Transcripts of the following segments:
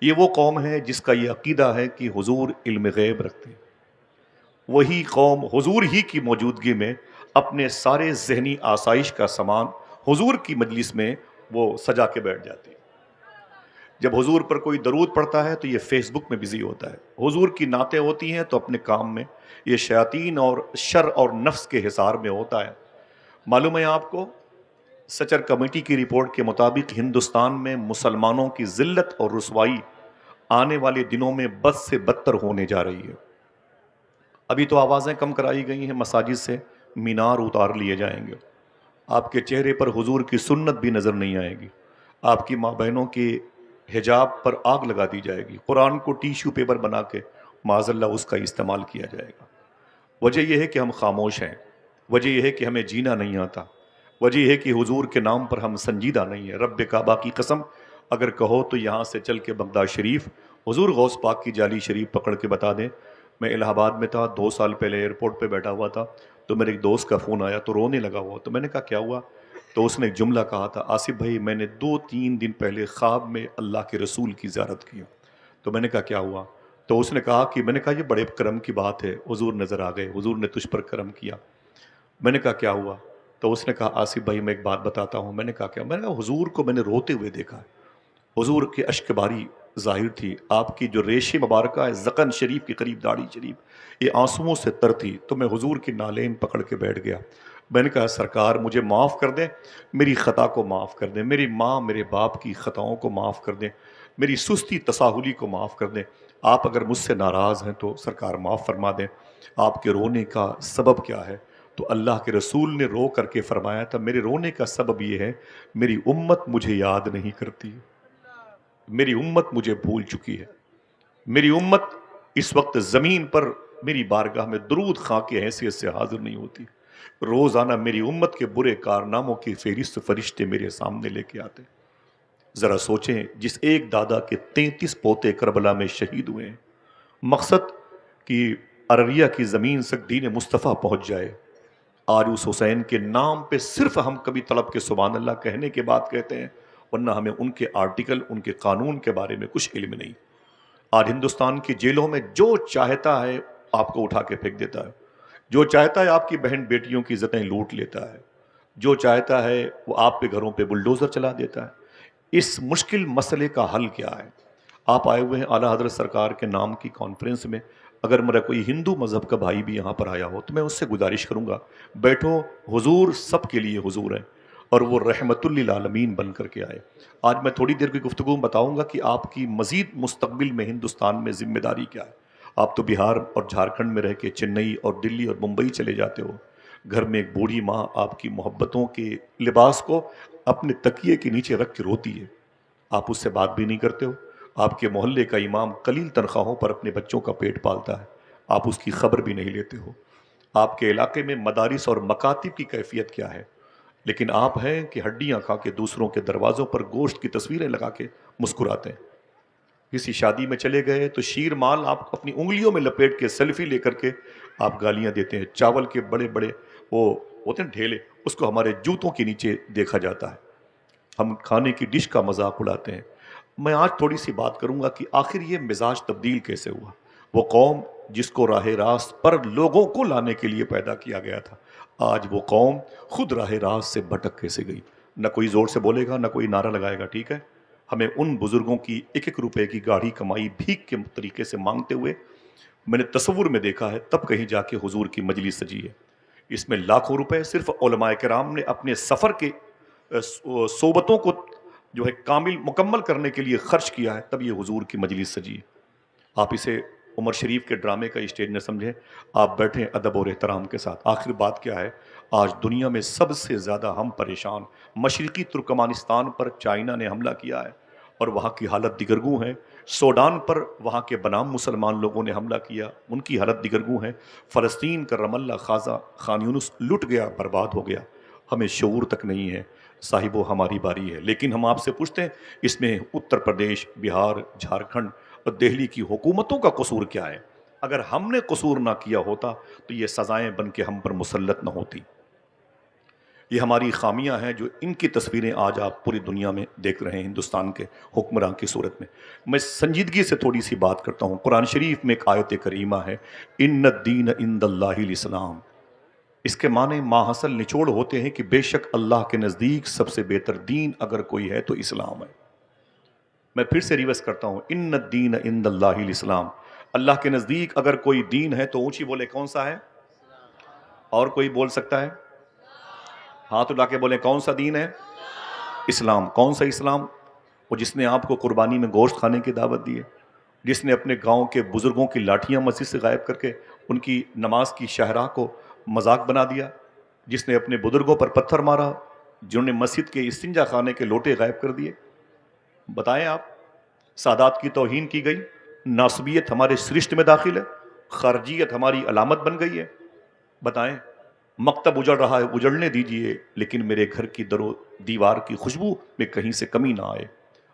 یہ وہ قوم ہے جس کا یہ عقیدہ ہے کہ حضور علم غیب رکھتے ہیں۔ وہی قوم حضور ہی کی موجودگی میں اپنے سارے ذہنی آسائش کا سامان حضور کی مجلس میں وہ سجا کے بیٹھ جاتی ہے۔ جب حضور پر کوئی درود پڑتا ہے تو یہ فیس بک میں بزی ہوتا ہے، حضور کی نعتیں ہوتی ہیں تو اپنے کام میں، یہ شیاطین اور شر اور نفس کے حصار میں ہوتا ہے۔ معلوم ہے آپ کو، سچر کمیٹی کی رپورٹ کے مطابق ہندوستان میں مسلمانوں کی ذلت اور رسوائی آنے والے دنوں میں بد سے بدتر ہونے جا رہی ہے۔ ابھی تو آوازیں کم کرائی گئی ہیں، مساجد سے مینار اتار لیے جائیں گے، آپ کے چہرے پر حضور کی سنت بھی نظر نہیں آئے گی، آپ کی ماں بہنوں کے حجاب پر آگ لگا دی جائے گی، قرآن کو ٹیشو پیپر بنا کے معاذ اللہ اس کا استعمال کیا جائے گا۔ وجہ یہ ہے کہ ہم خاموش ہیں، وجہ یہ ہے کہ ہمیں جینا نہیں آتا، وجہ یہ ہے کہ حضور کے نام پر ہم سنجیدہ نہیں ہیں۔ رب کعبہ کی قسم، اگر کہو تو یہاں سے چل کے بغداد شریف حضور غوث پاک کی جعلی شریف پکڑ کے بتا دیں۔ میں الہ آباد میں تھا، 2 سال پہلے ایئرپورٹ پہ بیٹھا ہوا تھا تو میرے ایک دوست کا فون آیا تو رونے لگا ہوا، تو میں نے کہا کیا ہوا؟ تو اس نے ایک جملہ کہا تھا، آصف بھائی میں نے 2-3 دن پہلے خواب میں اللہ کے رسول کی زیارت کی۔ تو میں نے کہا کیا ہوا؟ تو اس نے کہا کہ میں نے کہا یہ بڑے کرم کی بات ہے، حضور نظر آ گئے، حضور نے تجھ پر کرم کیا۔ میں نے کہا کیا ہوا؟ تو اس نے کہا آصف بھائی میں ایک بات بتاتا ہوں۔ میں نے کہا کیا؟ میں نے کہا حضور کو میں نے روتے ہوئے دیکھا ہے، حضور کی اشک باری ظاہر تھی، آپ کی جو ریش مبارکہ ہے زقن شریف کے قریب داڑھی شریف یہ آنسوؤں سے تر تھی، تو میں حضور کی نالین پکڑ کے بیٹھ گیا۔ میں نے کہا سرکار مجھے معاف کر دیں، میری خطا کو معاف کر دیں، میری ماں میرے باپ کی خطاؤں کو معاف کر دیں، میری سستی تساہلی کو معاف کر دیں، آپ اگر مجھ سے ناراض ہیں تو سرکار معاف فرما دیں۔ آپ کے رونے کا سبب کیا ہے؟ تو اللہ کے رسول نے رو کر کے فرمایا تھا میرے رونے کا سبب یہ ہے میری امت مجھے یاد نہیں کرتی، میری امت مجھے بھول چکی ہے، میری امت اس وقت زمین پر میری بارگاہ میں درود خواں کی حیثیت سے حاضر نہیں ہوتی۔ روزانہ میری امت کے برے کارناموں کی فہرست فرشتے میرے سامنے لے کے آتے۔ ذرا سوچیں، جس ایک دادا کے 33 پوتے کربلا میں شہید ہوئے ہیں، مقصد کہ ارریہ کی زمین سے دین مصطفیٰ پہنچ جائے، آج اس حسین کے نام پہ صرف ہم کبھی طلب کے سبحان اللہ کہنے کے بعد کہتے ہیں، ورنہ ہمیں ان کے آرٹیکل ان کے قانون کے بارے میں کچھ علم نہیں۔ آج ہندوستان کی جیلوں میں جو چاہتا ہے آپ کو اٹھا کے پھینک دیتا ہے، جو چاہتا ہے آپ کی بہن بیٹیوں کی عزتیں لوٹ لیتا ہے، جو چاہتا ہے وہ آپ کے گھروں پہ بلڈوزر چلا دیتا ہے۔ اس مشکل مسئلے کا حل کیا ہے؟ آپ آئے ہوئے ہیں اعلیٰ حضرت سرکار کے نام کی کانفرنس میں، اگر میرا کوئی ہندو مذہب کا بھائی بھی یہاں پر آیا ہو تو میں اس سے گزارش کروں گا بیٹھو، حضور سب کے لیے حضور ہے اور وہ رحمت للعالمین بن کر کے آئے۔ آج میں تھوڑی دیر کی گفتگو میں بتاؤں گا کہ آپ کی مزید مستقبل میں ہندوستان میں ذمہ داری کیا ہے۔ آپ تو بہار اور جھارکھنڈ میں رہ کے چنئی اور دلی اور ممبئی چلے جاتے ہو، گھر میں ایک بوڑھی ماں آپ کی محبتوں کے لباس کو اپنے تکیے کے نیچے رکھ کے روتی ہے، آپ اس سے بات بھی نہیں کرتے ہو۔ آپ کے محلے کا امام قلیل تنخواہوں پر اپنے بچوں کا پیٹ پالتا ہے، آپ اس کی خبر بھی نہیں لیتے ہو۔ آپ کے علاقے میں مدارس اور مکاتب کی کیفیت کیا ہے؟ لیکن آپ ہیں کہ ہڈیاں کھا کے دوسروں کے دروازوں پر گوشت کی تصویریں لگا کے مسکراتے ہیں۔ کسی شادی میں چلے گئے تو شیر مال آپ اپنی انگلیوں میں لپیٹ کے سیلفی لے کر کے آپ گالیاں دیتے ہیں۔ چاول کے بڑے بڑے وہ ہوتے ہیں ڈھیلے، اس کو ہمارے جوتوں کے نیچے دیکھا جاتا ہے، ہم کھانے کی ڈش کا مذاق اڑاتے ہیں۔ میں آج تھوڑی سی بات کروں گا کہ آخر یہ مزاج تبدیل کیسے ہوا۔ وہ قوم جس کو راہ راست پر لوگوں کو لانے کے لیے پیدا کیا گیا تھا، آج وہ قوم خود راہ راست سے بھٹک کیسے گئی؟ نہ کوئی زور سے بولے گا، نہ کوئی نعرہ لگائے گا، ٹھیک ہے؟ ہمیں ان بزرگوں کی 1-1 روپے کی گاڑھی کمائی بھیک کے طریقے سے مانگتے ہوئے میں نے تصور میں دیکھا ہے، تب کہیں جا کے حضور کی مجلس سجی ہے۔ اس میں لاکھوں روپے صرف علماء کرام نے اپنے سفر کے صحبتوں کو جو ہے مکمل کرنے کے لیے خرچ کیا ہے، تب یہ حضور کی مجلس سجی ہے۔ آپ اسے عمر شریف کے ڈرامے کا اسٹیج نہ سمجھیں، آپ بیٹھیں ادب اور احترام کے ساتھ۔ آخر بات کیا ہے؟ آج دنیا میں سب سے زیادہ ہم پریشان، مشرقی ترکمانستان پر چائنا نے حملہ کیا ہے اور وہاں کی حالت دیگرگوں ہے، سوڈان پر وہاں کے بنام مسلمان لوگوں نے حملہ کیا، ان کی حالت دیگرگوں ہے، فلسطین کا رم اللہ، غزہ، خان یونس لٹ گیا، برباد ہو گیا۔ ہمیں شعور تک نہیں ہے صاحبو، ہماری باری ہے۔ لیکن ہم آپ سے پوچھتے ہیں اس میں اتر پردیش، بہار، جھارکھنڈ اور دہلی کی حکومتوں کا قصور کیا ہے؟ اگر ہم نے قصور نہ کیا ہوتا تو یہ سزائیں بن کے ہم پر مسلط نہ ہوتی۔ یہ ہماری خامیاں ہیں جو ان کی تصویریں آج آپ پوری دنیا میں دیکھ رہے ہیں ہندوستان کے حکمراں کی صورت میں۔ میں سنجیدگی سے تھوڑی سی بات کرتا ہوں۔ قرآن شریف میں ایک آیت کریمہ ہے، ان الدین عند اللہ الاسلام۔ اس کے معنی ماحصل نچوڑ ہوتے ہیں کہ بے شک اللہ کے نزدیک سب سے بہتر دین اگر کوئی ہے تو اسلام ہے۔ میں پھر سے ریورس کرتا ہوں، ان الدین عند اللہ الاسلام۔ اللہ کے نزدیک اگر کوئی دین ہے تو اونچی بولے کون سا ہے؟ اور کوئی بول سکتا ہے؟ ہاتھ اٹھا کے بولے کون سا دین ہے؟ اسلام۔ کون سا اسلام؟ وہ جس نے آپ کو قربانی میں گوشت کھانے کی دعوت دی ہے، جس نے اپنے گاؤں کے بزرگوں کی لاٹھیاں مسجد سے غائب کر کے ان کی نماز کی شاہراہ کو مذاق بنا دیا، جس نے اپنے بزرگوں پر پتھر مارا، جنہوں نے مسجد کے استنجا خانے کے لوٹے غائب کر دیے۔ بتائیں آپ، سادات کی توہین کی گئی، ناسبیت ہمارے سرشت میں داخل ہے، خارجیت ہماری علامت بن گئی ہے۔ بتائیں، مکتب اجڑ رہا ہے، اجڑنے دیجئے، لیکن میرے گھر کی در و دیوار کی خوشبو میں کہیں سے کمی نہ آئے۔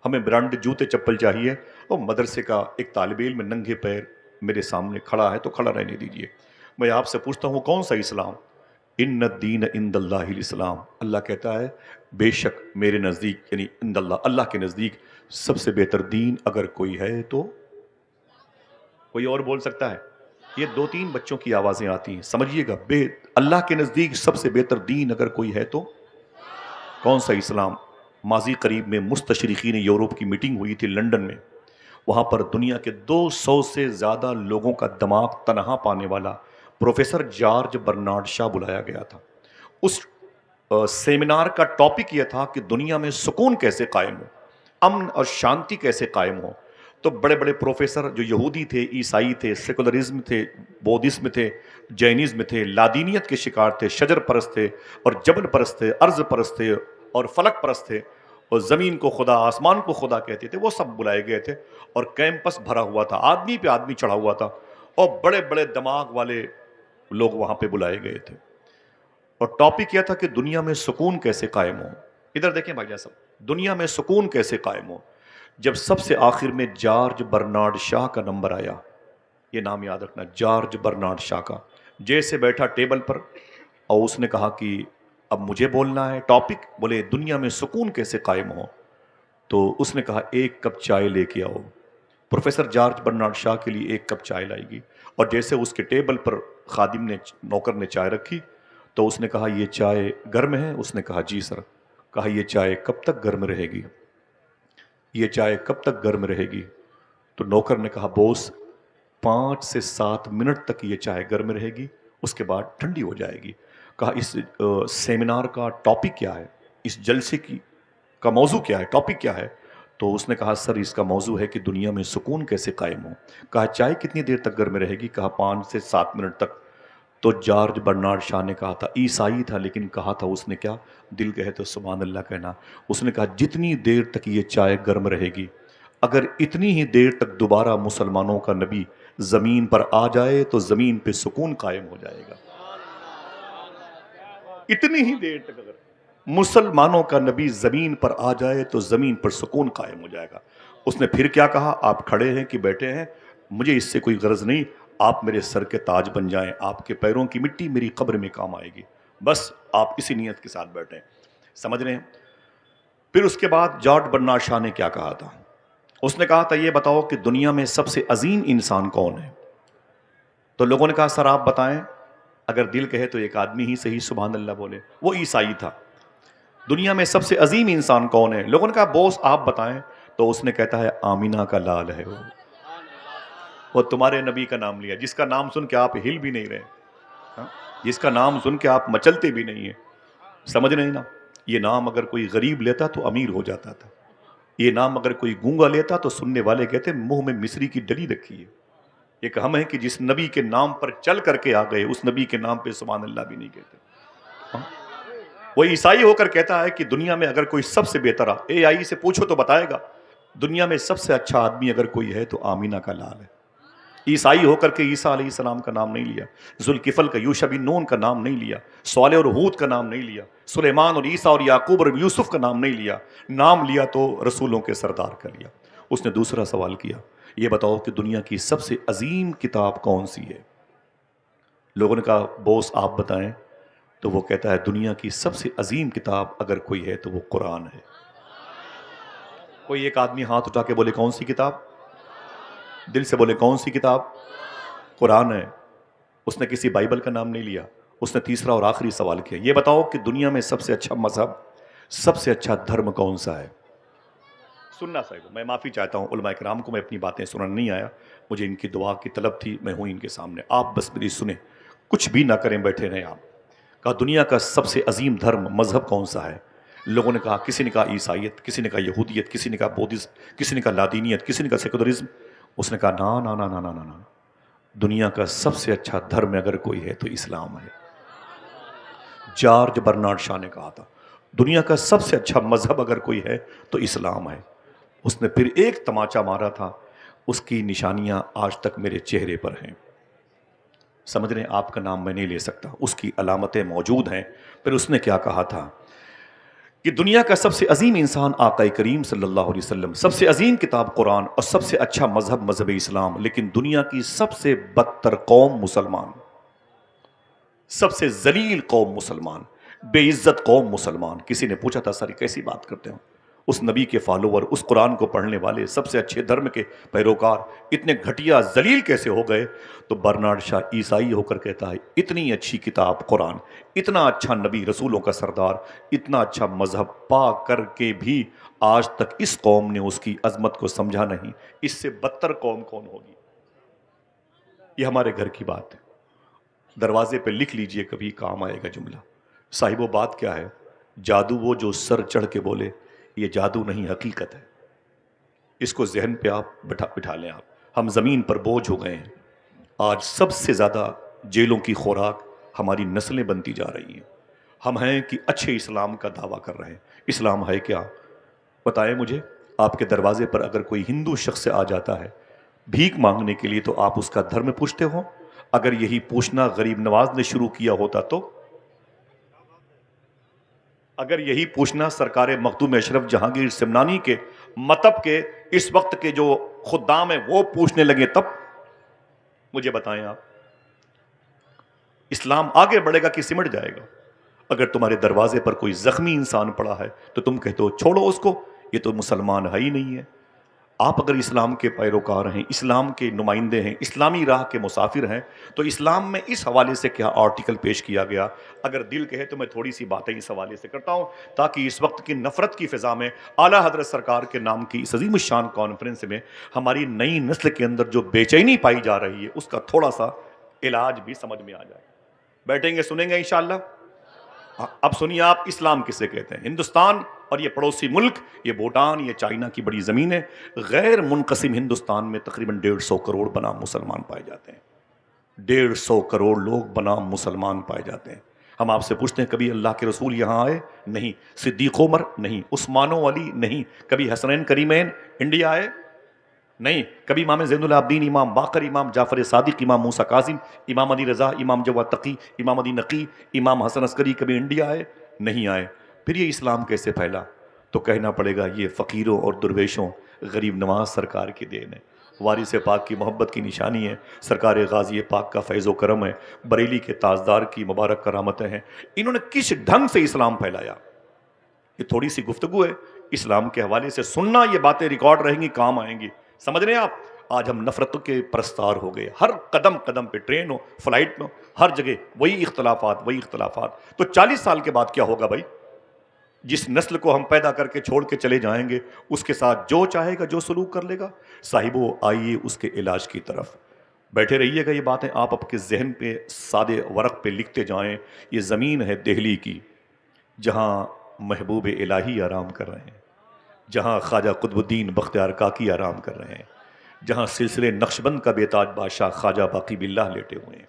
ہمیں برانڈ جوتے چپل چاہیے، اور مدرسے کا ایک طالب علم ننگے پیر میرے سامنے کھڑا ہے تو کھڑا رہنے دیجئے۔ میں آپ سے پوچھتا ہوں کون سا اسلام؟ ان الدین عند اللہ الاسلام۔ اللہ کہتا ہے بے شک میرے نزدیک، یعنی عند اللہ، اللہ کے نزدیک سب سے بہتر دین اگر کوئی ہے تو کوئی اور بول سکتا ہے؟ یہ دو تین بچوں کی آوازیں آتی ہیں، سمجھیے گا، اللہ کے نزدیک سب سے بہتر دین اگر کوئی ہے تو کون سا اسلام؟ ماضی قریب میں مستشرقین یورپ کی میٹنگ ہوئی تھی لندن میں، وہاں پر دنیا کے 200 سے زیادہ لوگوں کا دماغ تنہا پانے والا پروفیسر جارج برنارڈ شاہ بلایا گیا تھا۔ اس سیمینار کا ٹاپک یہ تھا کہ دنیا میں سکون کیسے قائم ہو، امن اور شانتی کیسے قائم ہو۔ تو بڑے بڑے پروفیسر جو یہودی تھے، عیسائی تھے، سیکولرزم تھے، بودھزم تھے، جینزم تھے، لادینیت کے شکار تھے، شجر پرست تھے اور جبل پرست تھے، ارض پرست تھے اور فلک پرست تھے، اور زمین کو خدا، آسمان کو خدا کہتے تھے، وہ سب بلائے گئے تھے، اور کیمپس بھرا ہوا تھا، آدمی پہ آدمی چڑھا ہوا تھا، اور بڑے بڑے دماغ والے لوگ وہاں پہ بلائے گئے تھے، اور ٹاپک یہ تھا کہ دنیا میں سکون کیسے قائم ہو۔ ادھر دیکھیں بھائی جان صاحب، دنیا میں سکون کیسے قائم ہو؟ جب سب سے آخر میں جارج برنارڈ شاہ کا نمبر آیا، یہ نام یاد رکھنا، جارج برنارڈ شاہ کا، جیسے بیٹھا ٹیبل پر اور اس نے کہا کہ اب مجھے بولنا ہے، ٹاپک بولے دنیا میں سکون کیسے قائم ہو، تو اس نے کہا ایک کپ چائے لے کے آؤ۔ پروفیسر جارج برنارڈ شاہ کے لیے ایک کپ چائے لائے گی، اور جیسے اس کے ٹیبل پر خادم نے، نوکر نے چائے رکھی، تو اس نے کہا یہ چائے گرم ہے؟ اس نے کہا جی سر۔ کہا یہ چائے کب تک گرم رہے گی؟ یہ چائے کب تک گرم رہے گی؟ تو نوکر نے کہا بوس 5 سے 7 منٹ تک یہ چائے گرم رہے گی، اس کے بعد ٹھنڈی ہو جائے گی۔ کہا اس سیمینار کا ٹاپک کیا ہے، اس جلسے کا موضوع کیا ہے، ٹاپک کیا ہے؟ تو اس نے کہا سر اس کا موضوع ہے کہ دنیا میں سکون کیسے قائم ہو۔ کہا چائے کتنی دیر تک گرم رہے گی؟ کہا 5 سے 7 منٹ تک۔ تو جارج برنارڈ شاہ نے کہا تھا، عیسائی تھا لیکن کہا تھا اس نے کیا؟ دل کہے تو سبحان اللہ کہنا۔ اس نے کہا جتنی دیر تک یہ چائے گرم رہے گی، اگر اتنی ہی دیر تک دوبارہ مسلمانوں کا نبی زمین پر آ جائے تو زمین پہ سکون قائم ہو جائے گا۔ اتنی ہی دیر تک اگر مسلمانوں کا نبی زمین پر آ جائے تو زمین پر سکون قائم ہو جائے گا۔ اس نے پھر کیا کہا؟ آپ کھڑے ہیں کہ بیٹھے ہیں، مجھے اس سے کوئی غرض نہیں، آپ میرے سر کے تاج بن جائیں، آپ کے پیروں کی مٹی میری قبر میں کام آئے گی، بس آپ اسی نیت کے ساتھ بیٹھیں۔ سمجھ رہے ہیں؟ پھر اس کے بعد جارج برنارڈ شاہ نے کیا کہا تھا؟ اس نے کہا تھا یہ بتاؤ کہ دنیا میں سب سے عظیم انسان کون ہے؟ تو لوگوں نے کہا سر آپ بتائیں۔ اگر دل کہے تو ایک آدمی ہی صحیح سبحان اللہ بولے، وہ عیسائی تھا۔ دنیا میں سب سے عظیم انسان کون ہے؟ لوگوں نے کہا بوس آپ بتائیں۔ تو اس نے کہتا ہے آمینہ کا لال ہے وہ تمہارے نبی کا نام لیا، جس کا نام سن کے آپ ہل بھی نہیں رہے، ہاں؟ جس کا نام سن کے آپ مچلتے بھی نہیں ہیں۔ سمجھ رہے ہیں نا؟ یہ نام اگر کوئی غریب لیتا تو امیر ہو جاتا تھا، یہ نام اگر کوئی گونگا لیتا تو سننے والے کہتے منہ میں مصری کی ڈلی رکھی ہے۔ ایک ہم ہے کہ جس نبی کے نام پر چل کر کے آ گئے، اس نبی کے نام پہ سبحان اللہ بھی نہیں کہتے، ہاں؟ وہ عیسائی ہو کر کہتا ہے کہ دنیا میں اگر کوئی سب سے بہتر، اے آئی سے پوچھو تو بتائے گا، دنیا میں سب سے اچھا آدمی اگر کوئی ہے تو آمینہ کا لال ہے۔ عیسائی ہو کر کے عیسیٰ علیہ السلام کا نام نہیں لیا، ذوالکفل کا، یوشع بن نون کا نام نہیں لیا، صالح اور ہود کا نام نہیں لیا، سلیمان اور عیسیٰ اور یعقوب اور یوسف کا نام نہیں لیا، نام لیا تو رسولوں کے سردار کا لیا۔ اس نے دوسرا سوال کیا، یہ بتاؤ کہ دنیا کی سب سے عظیم کتاب کون سی ہے؟ لوگوں نے کہا بوس آپ بتائیں۔ تو وہ کہتا ہے دنیا کی سب سے عظیم کتاب اگر کوئی ہے تو وہ قرآن ہے۔ کوئی ایک آدمی ہاتھ اٹھا کے بولے کون سی کتاب؟ دل سے بولے کون سی کتاب؟ قرآن ہے۔ اس نے کسی بائبل کا نام نہیں لیا۔ اس نے تیسرا اور آخری سوال کیا، یہ بتاؤ کہ دنیا میں سب سے اچھا مذہب، سب سے اچھا دھرم کون سا ہے؟ سننا صاحب، میں معافی چاہتا ہوں علماء کرام کو، میں اپنی باتیں سننا نہیں آیا، مجھے ان کی دعا کی طلب تھی، میں ہوں ان کے سامنے، آپ بس میری سنیں، کچھ بھی نہ کریں، بیٹھے رہیں آپ۔ کہا دنیا کا سب سے عظیم دھرم مذہب کون سا ہے؟ لوگوں نے کہا، کسی نے کہا عیسائیت، کسی نے کہا یہودیت، کسی نے کہا بودھزم، کسی نے کہا لادینیت، کسی نے کہا سیکولرزم۔ اس نے کہا نا نا نا نا نا نا نا، دنیا کا سب سے اچھا دھرم اگر کوئی ہے تو اسلام ہے۔ جارج برنارڈ شاہ نے کہا تھا دنیا کا سب سے اچھا مذہب اگر کوئی ہے تو اسلام ہے۔ اس نے پھر ایک تماچا مارا تھا، اس کی نشانیاں آج تک میرے چہرے پر ہیں۔ سمجھ رہے ہیں، آپ کا نام میں نہیں لے سکتا، اس کی علامتیں موجود ہیں۔ پھر اس نے کیا کہا تھا کہ دنیا کا سب سے عظیم انسان آقا کریم صلی اللہ علیہ وسلم، سب سے عظیم کتاب قرآن اور سب سے اچھا مذہب مذہب اسلام، لیکن دنیا کی سب سے بدتر قوم مسلمان، سب سے ذلیل قوم مسلمان، بے عزت قوم مسلمان۔ کسی نے پوچھا تھا سر کیسی بات کرتے ہو؟ اس نبی کے فالوور، اس قرآن کو پڑھنے والے، سب سے اچھے دھرم کے پیروکار اتنے گھٹیا ذلیل کیسے ہو گئے؟ تو برنارڈ شاہ عیسائی ہو کر کہتا ہے اتنی اچھی کتاب قرآن، اتنا اچھا نبی رسولوں کا سردار، اتنا اچھا مذہب پا کر کے بھی آج تک اس قوم نے اس کی عظمت کو سمجھا نہیں، اس سے بدتر قوم کون ہوگی؟ یہ ہمارے گھر کی بات ہے، دروازے پہ لکھ لیجئے، کبھی کام آئے گا جملہ۔ صاحب و بات کیا ہے؟ جادو وہ جو سر چڑھ کے بولے، یہ جادو نہیں حقیقت ہے۔ اس کو ذہن پہ آپ بٹھا لیں آپ۔ ہم زمین پر بوجھ ہو گئے ہیں، آج سب سے زیادہ جیلوں کی خوراک ہماری نسلیں بنتی جا رہی ہیں۔ ہم ہیں کہ اچھے اسلام کا دعویٰ کر رہے ہیں، اسلام ہے کیا؟ بتائیں مجھے، آپ کے دروازے پر اگر کوئی ہندو شخص آ جاتا ہے بھیک مانگنے کے لیے تو آپ اس کا دھرم پوچھتے ہو؟ اگر یہی پوچھنا غریب نواز نے شروع کیا ہوتا تو؟ اگر یہی پوچھنا سرکار مخدوم اشرف جہانگیر سمنانی کے مطب کے اس وقت کے جو خدام ہیں وہ پوچھنے لگے تب؟ مجھے بتائیں آپ، اسلام آگے بڑھے گا کہ سمٹ جائے گا؟ اگر تمہارے دروازے پر کوئی زخمی انسان پڑا ہے تو تم کہتے ہو چھوڑو اس کو، یہ تو مسلمان ہے ہی نہیں ہے۔ آپ اگر اسلام کے پیروکار ہیں، اسلام کے نمائندے ہیں، اسلامی راہ کے مسافر ہیں، تو اسلام میں اس حوالے سے کیا آرٹیکل پیش کیا گیا؟ اگر دل کہے تو میں تھوڑی سی باتیں اس حوالے سے کرتا ہوں، تاکہ اس وقت کی نفرت کی فضا میں اعلیٰ حضرت سرکار کے نام کی اس عظیم الشان کانفرنس میں ہماری نئی نسل کے اندر جو بے چینی پائی جا رہی ہے اس کا تھوڑا سا علاج بھی سمجھ میں آ جائے۔ بیٹھیں گے، سنیں گے انشاءاللہ۔ اب سنیے آپ، اسلام کسے کہتے ہیں؟ ہندوستان اور یہ پڑوسی ملک، یہ بھوٹان، یہ چائنا کی بڑی زمین ہے، غیر منقسم ہندوستان میں تقریباً 150 کروڑ بنام مسلمان پائے جاتے ہیں۔ 150 کروڑ لوگ بنام مسلمان پائے جاتے ہیں۔ ہم آپ سے پوچھتے ہیں کبھی اللہ کے رسول یہاں آئے؟ نہیں۔ صدیق عمر؟ نہیں۔ عثمان و علی؟ نہیں۔ کبھی حسنین کریمین انڈیا آئے؟ نہیں۔ کبھی امام زین العابدین، امام باقر، امام جعفر صادق، امام موسیٰ کاظم، امام علی رضا، امام جواد تقی، امام علی نقی، امام حسن عسکری کبھی انڈیا آئے؟ نہیں آئے۔ پھر یہ اسلام کیسے پھیلا؟ تو کہنا پڑے گا یہ فقیروں اور درویشوں، غریب نواز سرکار کی دین ہے، وارث پاک کی محبت کی نشانی ہے، سرکار غازی پاک کا فیض و کرم ہے، بریلی کے تاجدار کی مبارک کرامتیں ہیں۔ انہوں نے کس ڈھنگ سے اسلام پھیلایا؟ یہ تھوڑی سی گفتگو ہے، اسلام کے حوالے سے سننا، یہ باتیں ریکارڈ رہیں گی، کام آئیں گی۔ سمجھ رہے ہیں آپ؟ آج ہم نفرتوں کے پرستار ہو گئے، ہر قدم قدم پہ، ٹرین ہو، فلائٹ میں، ہر جگہ وہی اختلافات، وہی اختلافات۔ تو 40 سال کے بعد کیا ہوگا بھائی؟ جس نسل کو ہم پیدا کر کے چھوڑ کے چلے جائیں گے، اس کے ساتھ جو چاہے گا، جو سلوک کر لے گا۔ صاحبو، آئیے اس کے علاج کی طرف بیٹھے رہیے گا۔ یہ باتیں آپ اپنے ذہن پہ سادے ورق پہ لکھتے جائیں۔ یہ زمین ہے دہلی کی، جہاں محبوب الہی آرام کر رہے ہیں، جہاں خواجہ قطب الدین بختیار کاکی آرام کر رہے ہیں، جہاں سلسلے نقشبند کا بے تاج بادشاہ خواجہ باقی باللہ لیٹے ہوئے ہیں۔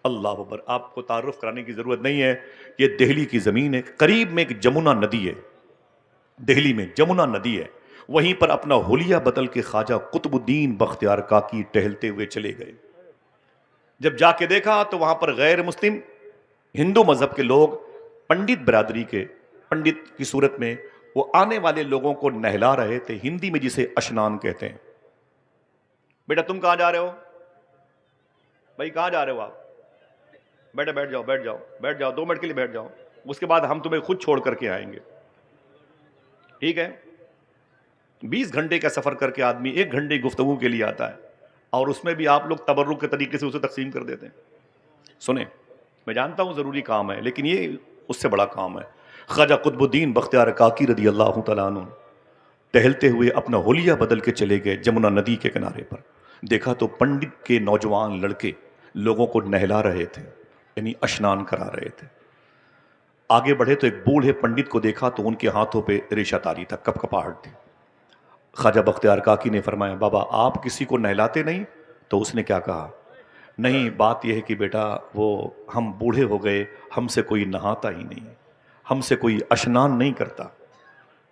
اللہ اکبر۔ آپ کو تعارف کرانے کی ضرورت نہیں ہے، یہ دہلی کی زمین ہے۔ قریب میں ایک جمنا ندی ہے، دہلی میں جمنا ندی ہے، وہیں پر اپنا حلیہ بدل کے خواجہ قطب الدین بختیار کاکی ٹہلتے ہوئے چلے گئے۔ جب جا کے دیکھا تو وہاں پر غیر مسلم ہندو مذہب کے لوگ، پنڈت برادری کے، پنڈت کی صورت میں وہ آنے والے لوگوں کو نہلا رہے تھے، ہندی میں جسے اشنان کہتے ہیں۔ بیٹا تم کہاں جا رہے ہو؟ بھائی کہاں جا رہے ہو آپ؟ بیٹھ جاؤ بیٹھ جاؤ بیٹھ جاؤ، 2 منٹ کے لیے بیٹھ جاؤ، اس کے بعد ہم تمہیں خود چھوڑ کر کے آئیں گے. ٹھیک ہے. 20 گھنٹے کا سفر کر کے آدمی 1 گھنٹے گفتگو کے لیے آتا ہے، اور اس میں بھی آپ لوگ تبرک کے طریقے سے اسے تقسیم کر دیتے ہیں. سنیں، میں جانتا ہوں ضروری کام ہے، لیکن یہ اس سے بڑا کام ہے. خواجہ قطب الدین بختیار کاکی رضی اللہ تعالیٰ عنہ ٹہلتے ہوئے اپنا حلیہ بدل کے چلے گئے جمنا ندی کے کنارے پر. دیکھا تو پنڈت کے نوجوان لڑکے لوگوں کو نہلا رہے تھے، یعنی اشنان کرا رہے تھے. آگے بڑھے تو ایک بوڑھے پنڈت کو دیکھا تو ان کے ہاتھوں پہ ریشہ تاری تھا، کپ کپاہٹ تھی. خواجہ بختیار کاکی نے فرمایا، بابا آپ کسی کو نہلاتے نہیں؟ تو اس نے کیا کہا، نہیں، بات یہ ہے کہ بیٹا وہ ہم بوڑھے ہو گئے، ہم سے کوئی نہاتا ہی نہیں، ہم سے کوئی اشنان نہیں کرتا،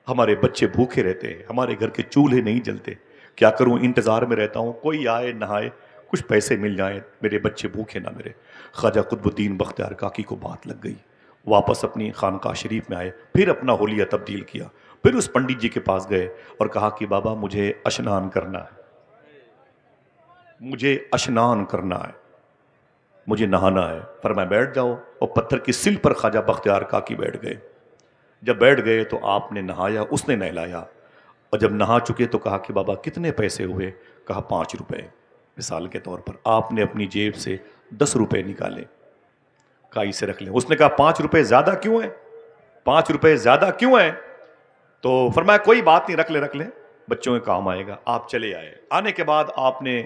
ہمارے بچے بھوکے رہتے ہیں، ہمارے گھر کے چولہے نہیں جلتے، کیا کروں، انتظار میں رہتا ہوں کوئی آئے نہائے، کچھ پیسے مل جائیں، میرے بچے بھوکے نہ مرے. خواجہ قطب الدین بختیار کاکی کو بات لگ گئی. واپس اپنی خانقاہ شریف میں آئے، پھر اپنا حلیہ تبدیل کیا، پھر اس پنڈت جی کے پاس گئے اور کہا کہ بابا مجھے اشنان کرنا ہے، مجھے اشنان کرنا ہے، مجھے نہانا ہے. فرمایا بیٹھ جاؤ، اور پتھر کی سل پر خواجہ بختیار کاکی بیٹھ گئے. جب بیٹھ گئے تو آپ نے نہایا، اس نے نہلایا، اور جب نہا چکے تو کہا کہ بابا کتنے پیسے ہوئے؟ کہا 5 روپے. مثال کے طور پر آپ نے اپنی جیب سے 10 روپے نکالے، کہا اسے رکھ لیں. اس نے کہا 5 روپے زیادہ کیوں ہیں؟ 5 روپے زیادہ کیوں ہیں؟ تو فرمایا کوئی بات نہیں، رکھ لیں، بچوں کے کام آئے گا. آپ چلے آئے. آنے کے بعد آپ نے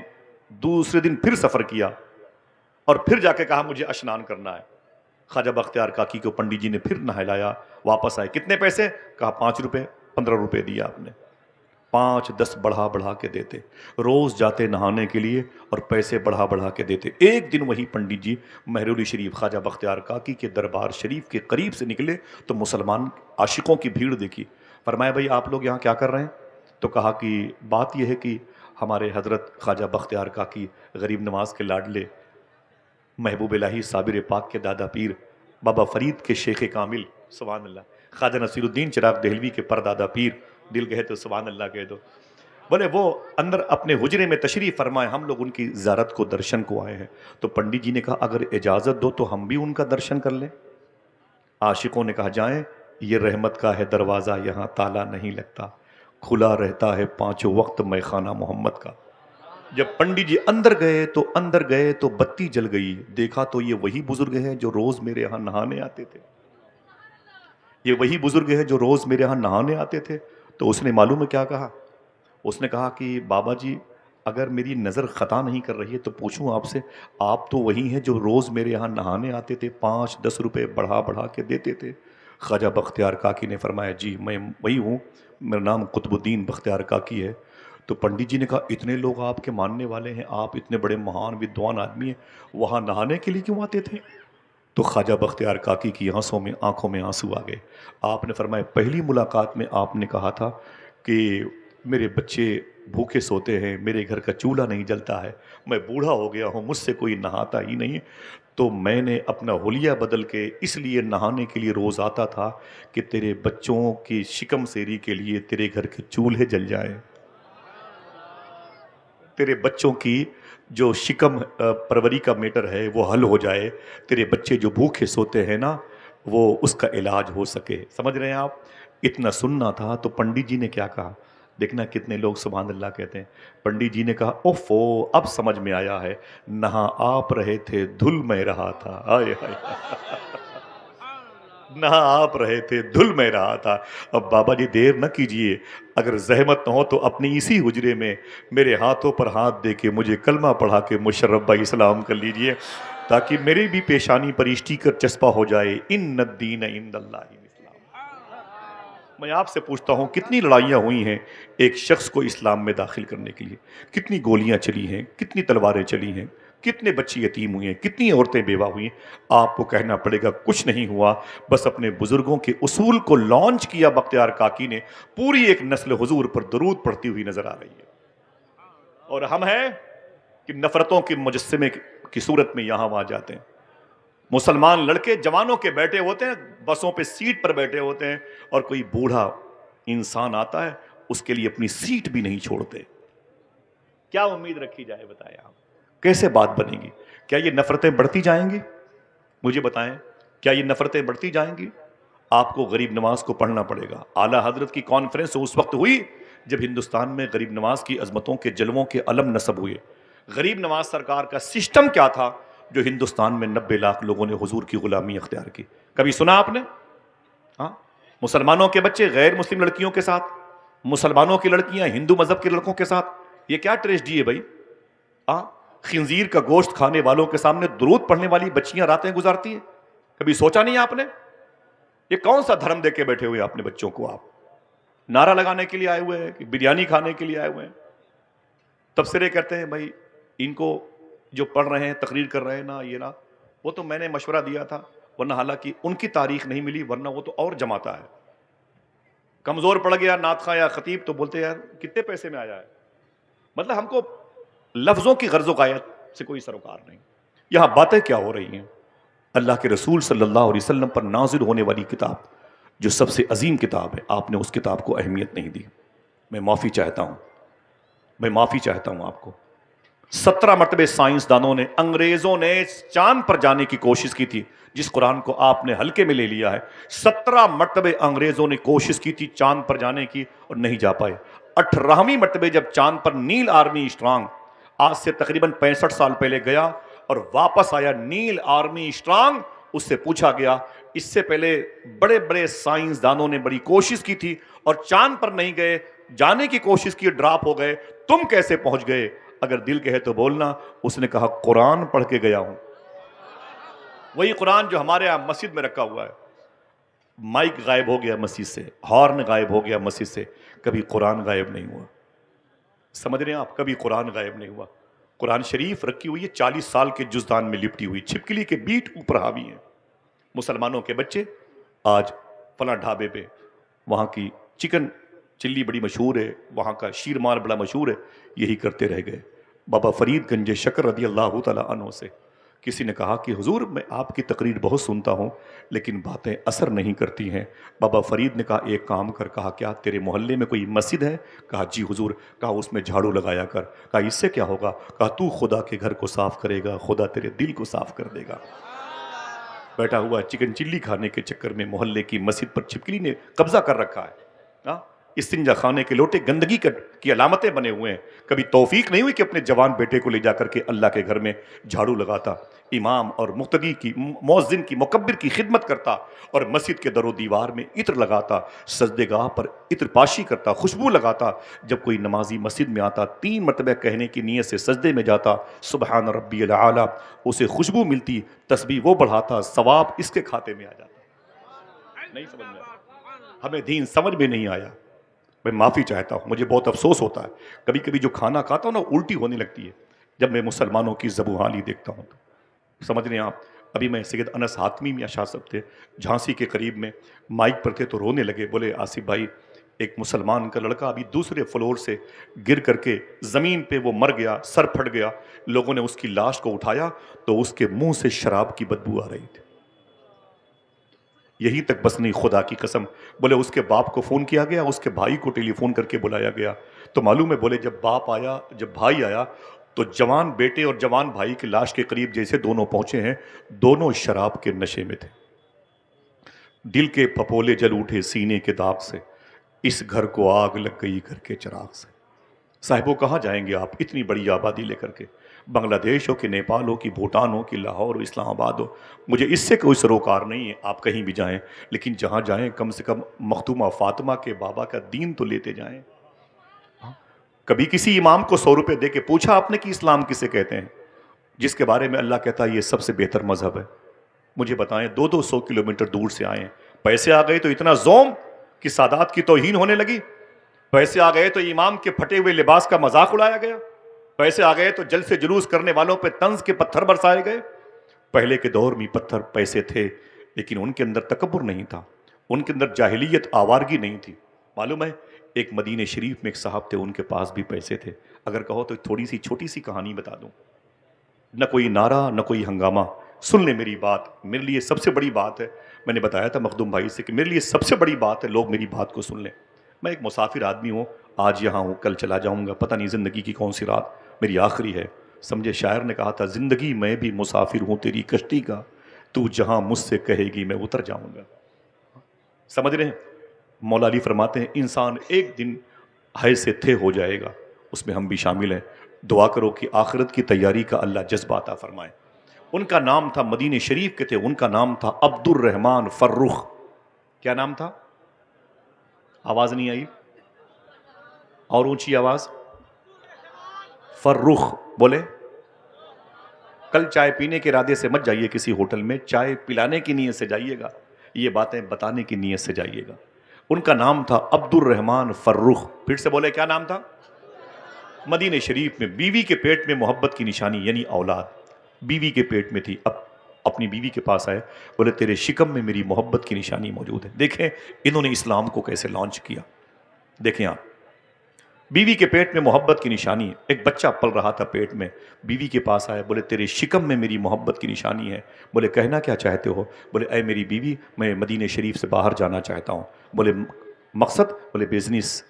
دوسرے دن پھر سفر کیا اور پھر جا کے کہا مجھے اشنان کرنا ہے. خواجہ بختیار کاکی کو پنڈت جی نے پھر نہلایا. واپس آئے، کتنے پیسے؟ کہا 5 روپے. 15 روپے دیا آپ نے. 5 10 بڑھا کے دیتے. روز جاتے نہانے کے لیے اور پیسے بڑھا کے دیتے. ایک دن وہی پنڈت جی مہرولی شریف خواجہ بختیار کاکی کے دربار شریف کے قریب سے نکلے تو مسلمان عاشقوں کی بھیڑ دیکھی. فرمایا بھائی آپ لوگ یہاں کیا کر رہے ہیں؟ تو کہا کہ بات یہ ہے کہ ہمارے حضرت خواجہ بختیار کاکی غریب نواز کے لاڈلے، محبوب الہی صابر پاک کے دادا پیر، بابا فرید کے شیخ کامل، سبحان اللہ، خواجہ نصیر الدین چراغ دہلوی کے پردادا پیر، دل کہے تو سبحان اللہ کہہ دو، بولے وہ اندر اپنے حجرے میں تشریف فرمائے، ہم لوگ ان کی زیارت کو درشن کو آئے ہیں. تو پنڈت جی نے کہا اگر اجازت دو تو ہم بھی ان کا درشن کر لیں. عاشقوں نے کہا جائیں، یہ رحمت کا ہے دروازہ، یہاں تالا نہیں لگتا، کھلا رہتا ہے 5 وقت میخانہ محمد کا. جب پنڈت جی اندر گئے تو بتی جل گئی. دیکھا تو یہ وہی بزرگ ہیں جو روز میرے یہاں نہانے آتے تھے، یہ وہی بزرگ ہیں جو روز میرے یہاں نہانے آتے تھے. تو اس نے معلوم ہے کیا کہا؟ اس نے کہا کہ بابا جی اگر میری نظر خطا نہیں کر رہی ہے تو پوچھوں آپ سے، آپ تو وہی ہیں جو روز میرے یہاں نہانے آتے تھے، 5 10 روپے بڑھا کے دیتے تھے. خواجہ بختیار کاکی نے فرمایا جی میں وہی ہوں، میرا نام قطب الدین بختیار کاکی ہے. تو پنڈت جی نے کہا اتنے لوگ آپ کے ماننے والے ہیں، آپ اتنے بڑے مہان ودوان آدمی ہیں، وہاں نہانے کے لیے کیوں آتے تھے؟ تو خواجہ بختیار کاکی کی آنکھوں میں آنسو آ گئے. آپ نے فرمایا پہلی ملاقات میں آپ نے کہا تھا کہ میرے بچے بھوکے سوتے ہیں، میرے گھر کا چولہا نہیں جلتا ہے، میں بوڑھا ہو گیا ہوں، مجھ سے کوئی نہاتا ہی نہیں، تو میں نے اپنا حلیہ بدل کے اس لیے نہانے کے لیے روز آتا تھا کہ تیرے بچوں کی شکم سیری کے لیے تیرے گھر کے چولہے جل جائیں، تیرے بچوں کی جو شکم پروری کا میٹر ہے وہ حل ہو جائے، تیرے بچے جو بھوکے سوتے ہیں نا وہ اس کا علاج ہو سکے. سمجھ رہے ہیں آپ؟ اتنا سننا تھا. تو پنڈت جی نے کیا کہا؟ دیکھنا کتنے لوگ سبحان اللہ کہتے ہیں. پنڈت جی نے کہا اوفو اب سمجھ میں آیا ہے، نہا آپ رہے تھے دھل میں رہا تھا. ہائے ہائے نہ آپ رہے تھے دھل میں رہا تھا. اب بابا جی دیر نہ کیجئے، اگر زحمت نہ ہو تو اپنی اسی حجرے میں میرے ہاتھوں پر ہاتھ دے کے مجھے کلمہ پڑھا کے مشرف بھائی اسلام کر لیجئے، تاکہ میرے بھی پیشانی پر اسٹیکر چسپا ہو جائے، ان الدین عند اللہ الاسلام. میں آپ سے پوچھتا ہوں کتنی لڑائیاں ہوئی ہیں ایک شخص کو اسلام میں داخل کرنے کے لیے، کتنی گولیاں چلی ہیں، کتنی تلواریں چلی ہیں، کتنے بچے یتیم ہوئے ہیں، کتنی عورتیں بیوہ ہوئی ہیں. آپ کو کہنا پڑے گا کچھ نہیں ہوا، بس اپنے بزرگوں کے اصول کو لانچ کیا. بختیار کاکی نے پوری ایک نسل حضور پر درود پڑھتی ہوئی نظر آ رہی ہے، اور ہم ہیں کہ نفرتوں کے مجسمے کی صورت میں یہاں وہاں جاتے ہیں. مسلمان لڑکے جوانوں کے بیٹھے ہوتے ہیں، بسوں پہ سیٹ پر بیٹھے ہوتے ہیں، اور کوئی بوڑھا انسان آتا ہے اس کے لیے اپنی سیٹ بھی نہیں چھوڑتے. کیا امید رکھی جائے بتائیں آپ؟ کیسے بات بنے گی؟ کیا یہ نفرتیں بڑھتی جائیں گی؟ مجھے بتائیں کیا یہ نفرتیں بڑھتی جائیں گی؟ آپ کو غریب نواز کو پڑھنا پڑے گا. اعلیٰ حضرت کی کانفرنس اس وقت ہوئی جب ہندوستان میں غریب نواز کی عظمتوں کے جلووں کے علم نصب ہوئے. غریب نواز سرکار کا سسٹم کیا تھا جو ہندوستان میں 90 لاکھ لوگوں نے حضور کی غلامی اختیار کی؟ کبھی سنا آپ نے؟ ہاں، مسلمانوں کے بچے غیر مسلم لڑکیوں کے ساتھ، مسلمانوں کی لڑکیاں ہندو مذہب کے لڑکوں کے ساتھ، یہ کیا ٹریجڈی ہے بھائی؟ ہاں، خنزیر کا گوشت کھانے والوں کے سامنے درود پڑھنے والی بچیاں راتیں گزارتی ہیں. کبھی سوچا نہیں آپ نے؟ یہ کون سا دھرم دے کے بیٹھے ہوئے اپنے بچوں کو؟ آپ نعرہ لگانے کے لیے آئے ہوئے ہیں کہ بریانی کھانے کے لیے آئے ہوئے ہیں؟ تبصرے کرتے ہیں بھائی ان کو جو پڑھ رہے ہیں تقریر کر رہے ہیں نا، یہ نا وہ تو میں نے مشورہ دیا تھا، ورنہ حالانکہ ان کی تاریخ نہیں ملی، ورنہ وہ تو اور جماتا ہے. کمزور پڑ گیا نعت خواں یا خطیب تو بولتے ہیں یار کتنے پیسے میں آیا ہے. مطلب ہم کو لفظوں کی غرض و غایت سے کوئی سروکار نہیں. یہاں باتیں کیا ہو رہی ہیں؟ اللہ کے رسول صلی اللہ علیہ وسلم پر نازل ہونے والی کتاب جو سب سے عظیم کتاب ہے، آپ نے اس کتاب کو اہمیت نہیں دی. میں معافی چاہتا ہوں آپ کو. 17 مرتبہ سائنسدانوں نے، انگریزوں نے چاند پر جانے کی کوشش کی تھی، جس قرآن کو آپ نے ہلکے میں لے لیا ہے. 17 مرتبہ انگریزوں نے کوشش کی تھی چاند پر جانے کی اور نہیں جا پائے. 18ویں مرتبہ جب چاند پر نیل آرمی اسٹرانگ آج سے تقریباً 65 سال پہلے گیا اور واپس آیا، نیل آرمی اسٹرانگ، اس سے پوچھا گیا اس سے پہلے بڑے بڑے سائنسدانوں نے بڑی کوشش کی تھی اور چاند پر نہیں گئے، جانے کی کوشش کی، ڈراپ ہو گئے، تم کیسے پہنچ گئے؟ اگر دل کہے تو بولنا. اس نے کہا قرآن پڑھ کے گیا ہوں. وہی قرآن جو ہمارے یہاں مسجد میں رکھا ہوا ہے. مائک غائب ہو گیا مسجد سے، ہارن غائب ہو گیا مسجد سے، کبھی قرآن غائب نہیں ہوا. سمجھ رہے ہیں آپ؟ کبھی قرآن غائب نہیں ہوا. قرآن شریف رکھی ہوئی ہے 40 سال کے جزدان میں لپٹی ہوئی، چھپکلی کے بیٹ اوپر حاوی ہیں. مسلمانوں کے بچے آج فلاں ڈھابے پہ وہاں کی چکن چلی بڑی مشہور ہے، وہاں کا شیرمال بڑا مشہور ہے، یہی کرتے رہ گئے. بابا فرید گنج شکر رضی اللہ تعالیٰ عنہ سے کسی نے کہا کہ حضور میں آپ کی تقریر بہت سنتا ہوں لیکن باتیں اثر نہیں کرتی ہیں. بابا فرید نے کہا ایک کام کر. کہا کیا؟ تیرے محلے میں کوئی مسجد ہے؟ کہا جی حضور. کہا اس میں جھاڑو لگایا کر. کہا اس سے کیا ہوگا؟ کہا تو خدا کے گھر کو صاف کرے گا، خدا تیرے دل کو صاف کر دے گا. بیٹھا ہوا چکن چلی کھانے کے چکر میں محلے کی مسجد پر چھپکلی نے قبضہ کر رکھا ہے. استنجا خانے کے لوٹے گندگی کی علامتیں بنے ہوئے ہیں. کبھی توفیق نہیں ہوئی کہ اپنے جوان بیٹے کو لے جا کر کے اللہ کے گھر میں جھاڑو لگاتا، امام اور مقتدی کی، مؤذن کی، مکبر کی خدمت کرتا اور مسجد کے در و دیوار میں عطر لگاتا، سجدے گاہ پر عطر پاشی کرتا، خوشبو لگاتا. جب کوئی نمازی مسجد میں آتا 3 مرتبہ کہنے کی نیت سے سجدے میں جاتا، سبحان ربی الاعلی، اسے خوشبو ملتی، تسبیح وہ بڑھاتا، ثواب اس کے کھاتے میں آ جاتا. نہیں سمجھ میں آیا؟ ہمیں دین سمجھ میں نہیں آیا. میں معافی چاہتا ہوں، مجھے بہت افسوس ہوتا ہے کبھی کبھی جو کھانا کھاتا ہوں نا الٹی ہونے لگتی ہے جب میں مسلمانوں کی ذبح دیکھتا ہوں. تو سمجھ رہے ہیں آپ؟ ابھی میں سید انس حاتمی میاں شاہ صاحب تھے جھانسی کے قریب میں، مائک پر تھے تو رونے لگے. بولے آصف بھائی ایک مسلمان کا لڑکا ابھی دوسرے فلور سے گر کر کے زمین پہ وہ مر گیا، سر پھٹ گیا. لوگوں نے اس کی لاش کو اٹھایا تو اس کے منہ سے شراب کی بدبو آ رہی تھی. یہی تک بس نہیں، خدا کی قسم. بولے اس کے باپ کو فون کیا گیا، اس کے بھائی کو ٹیلی فون کر کے بلایا گیا تو معلوم ہے، بولے جب باپ آیا، جب بھائی آیا تو جوان بیٹے اور جوان بھائی کی لاش کے قریب جیسے دونوں پہنچے ہیں، دونوں شراب کے نشے میں تھے. دل کے پھپولے جل اٹھے سینے کے داغ سے، اس گھر کو آگ لگ گئی گھر کے چراغ سے. صاحبوں کہاں جائیں گے آپ اتنی بڑی آبادی لے کر کے؟ بنگلہ دیش ہو کہ نیپال ہو کہ بھوٹان ہو کہ لاہور ہو اسلام آباد ہو، مجھے اس سے کوئی سروکار نہیں ہے، آپ کہیں بھی جائیں، لیکن جہاں جائیں کم سے کم مختومہ فاطمہ کے بابا کا دین تو لیتے جائیں. کبھی کسی امام کو 100 روپے دے کے پوچھا آپ نے کہ اسلام کسے کہتے ہیں، جس کے بارے میں اللہ کہتا ہے یہ سب سے بہتر مذہب ہے؟ مجھے بتائیں 200 کلومیٹر دور سے آئے ہیں، پیسے آ گئے تو اتنا زوم کہ سادات کی توہین ہونے لگی، پیسے آ گئے تو امام کے پھٹے ہوئے لباس کا مذاق اڑایا گیا، پیسے آ گئے تو جلسے جلوس کرنے والوں پہ طنز کے پتھر برسائے گئے. پہلے کے دور میں پتھر پیسے تھے لیکن ان کے اندر تکبر نہیں تھا، ان کے اندر جاہلیت آوارگی نہیں تھی. معلوم ہے ایک مدینہ شریف میں ایک صاحب تھے، ان کے پاس بھی پیسے تھے. اگر کہو تو تھوڑی سی چھوٹی سی کہانی بتا دوں، نہ کوئی نعرہ نہ کوئی ہنگامہ. سن لیں میری بات، میرے لیے سب سے بڑی بات ہے. میں نے بتایا تھا مخدوم بھائی سے کہ میرے لیے سب سے بڑی بات ہے لوگ میری بات کو سن لیں. میں ایک مسافر آدمی ہوں، آج یہاں ہوں کل چلا جاؤں گا، پتہ نہیں زندگی کی کون سی رات میری آخری ہے. سمجھے شاعر نے کہا تھا زندگی میں بھی مسافر ہوں تیری کشتی کا، تو جہاں مجھ سے کہے گی میں اتر جاؤں گا. سمجھ رہے ہیں؟ مولا علی فرماتے ہیں انسان ایک دن ہے سے تھے ہو جائے گا، اس میں ہم بھی شامل ہیں. دعا کرو کہ آخرت کی تیاری کا اللہ جذبہ عطا فرمائے. ان کا نام تھا، مدینہ شریف کے تھے، ان کا نام تھا عبد الرحمن فرخ. کیا نام تھا؟ آواز نہیں آئی؟ اور اونچی آواز. فرخ بولے. کل چائے پینے کے ارادے سے مت جائیے کسی ہوٹل میں، چائے پلانے کی نیت سے جائیے گا، یہ باتیں بتانے کی نیت سے جائیے گا. ان کا نام تھا عبد الرحمن فرخ. پھر سے بولے کیا نام تھا؟ مدینہ شریف میں بیوی کے پیٹ میں محبت کی نشانی یعنی اولاد بیوی کے پیٹ میں تھی. اب اپنی بیوی کے پاس آئے، بولے تیرے شکم میں میری محبت کی نشانی موجود ہے. دیکھیں انہوں نے اسلام کو کیسے لانچ کیا. دیکھیں آپ، بیوی کے پیٹ میں محبت کی نشانی ہے. ایک بچہ پل رہا تھا پیٹ میں، بیوی کے پاس آئے، بولے تیرے شکم میں میری محبت کی نشانی ہے. بولے کہنا کیا چاہتے ہو؟ بولے اے میری بیوی میں مدینہ شریف سے باہر جانا چاہتا ہوں. بولے مقصد؟ بولے بزنس.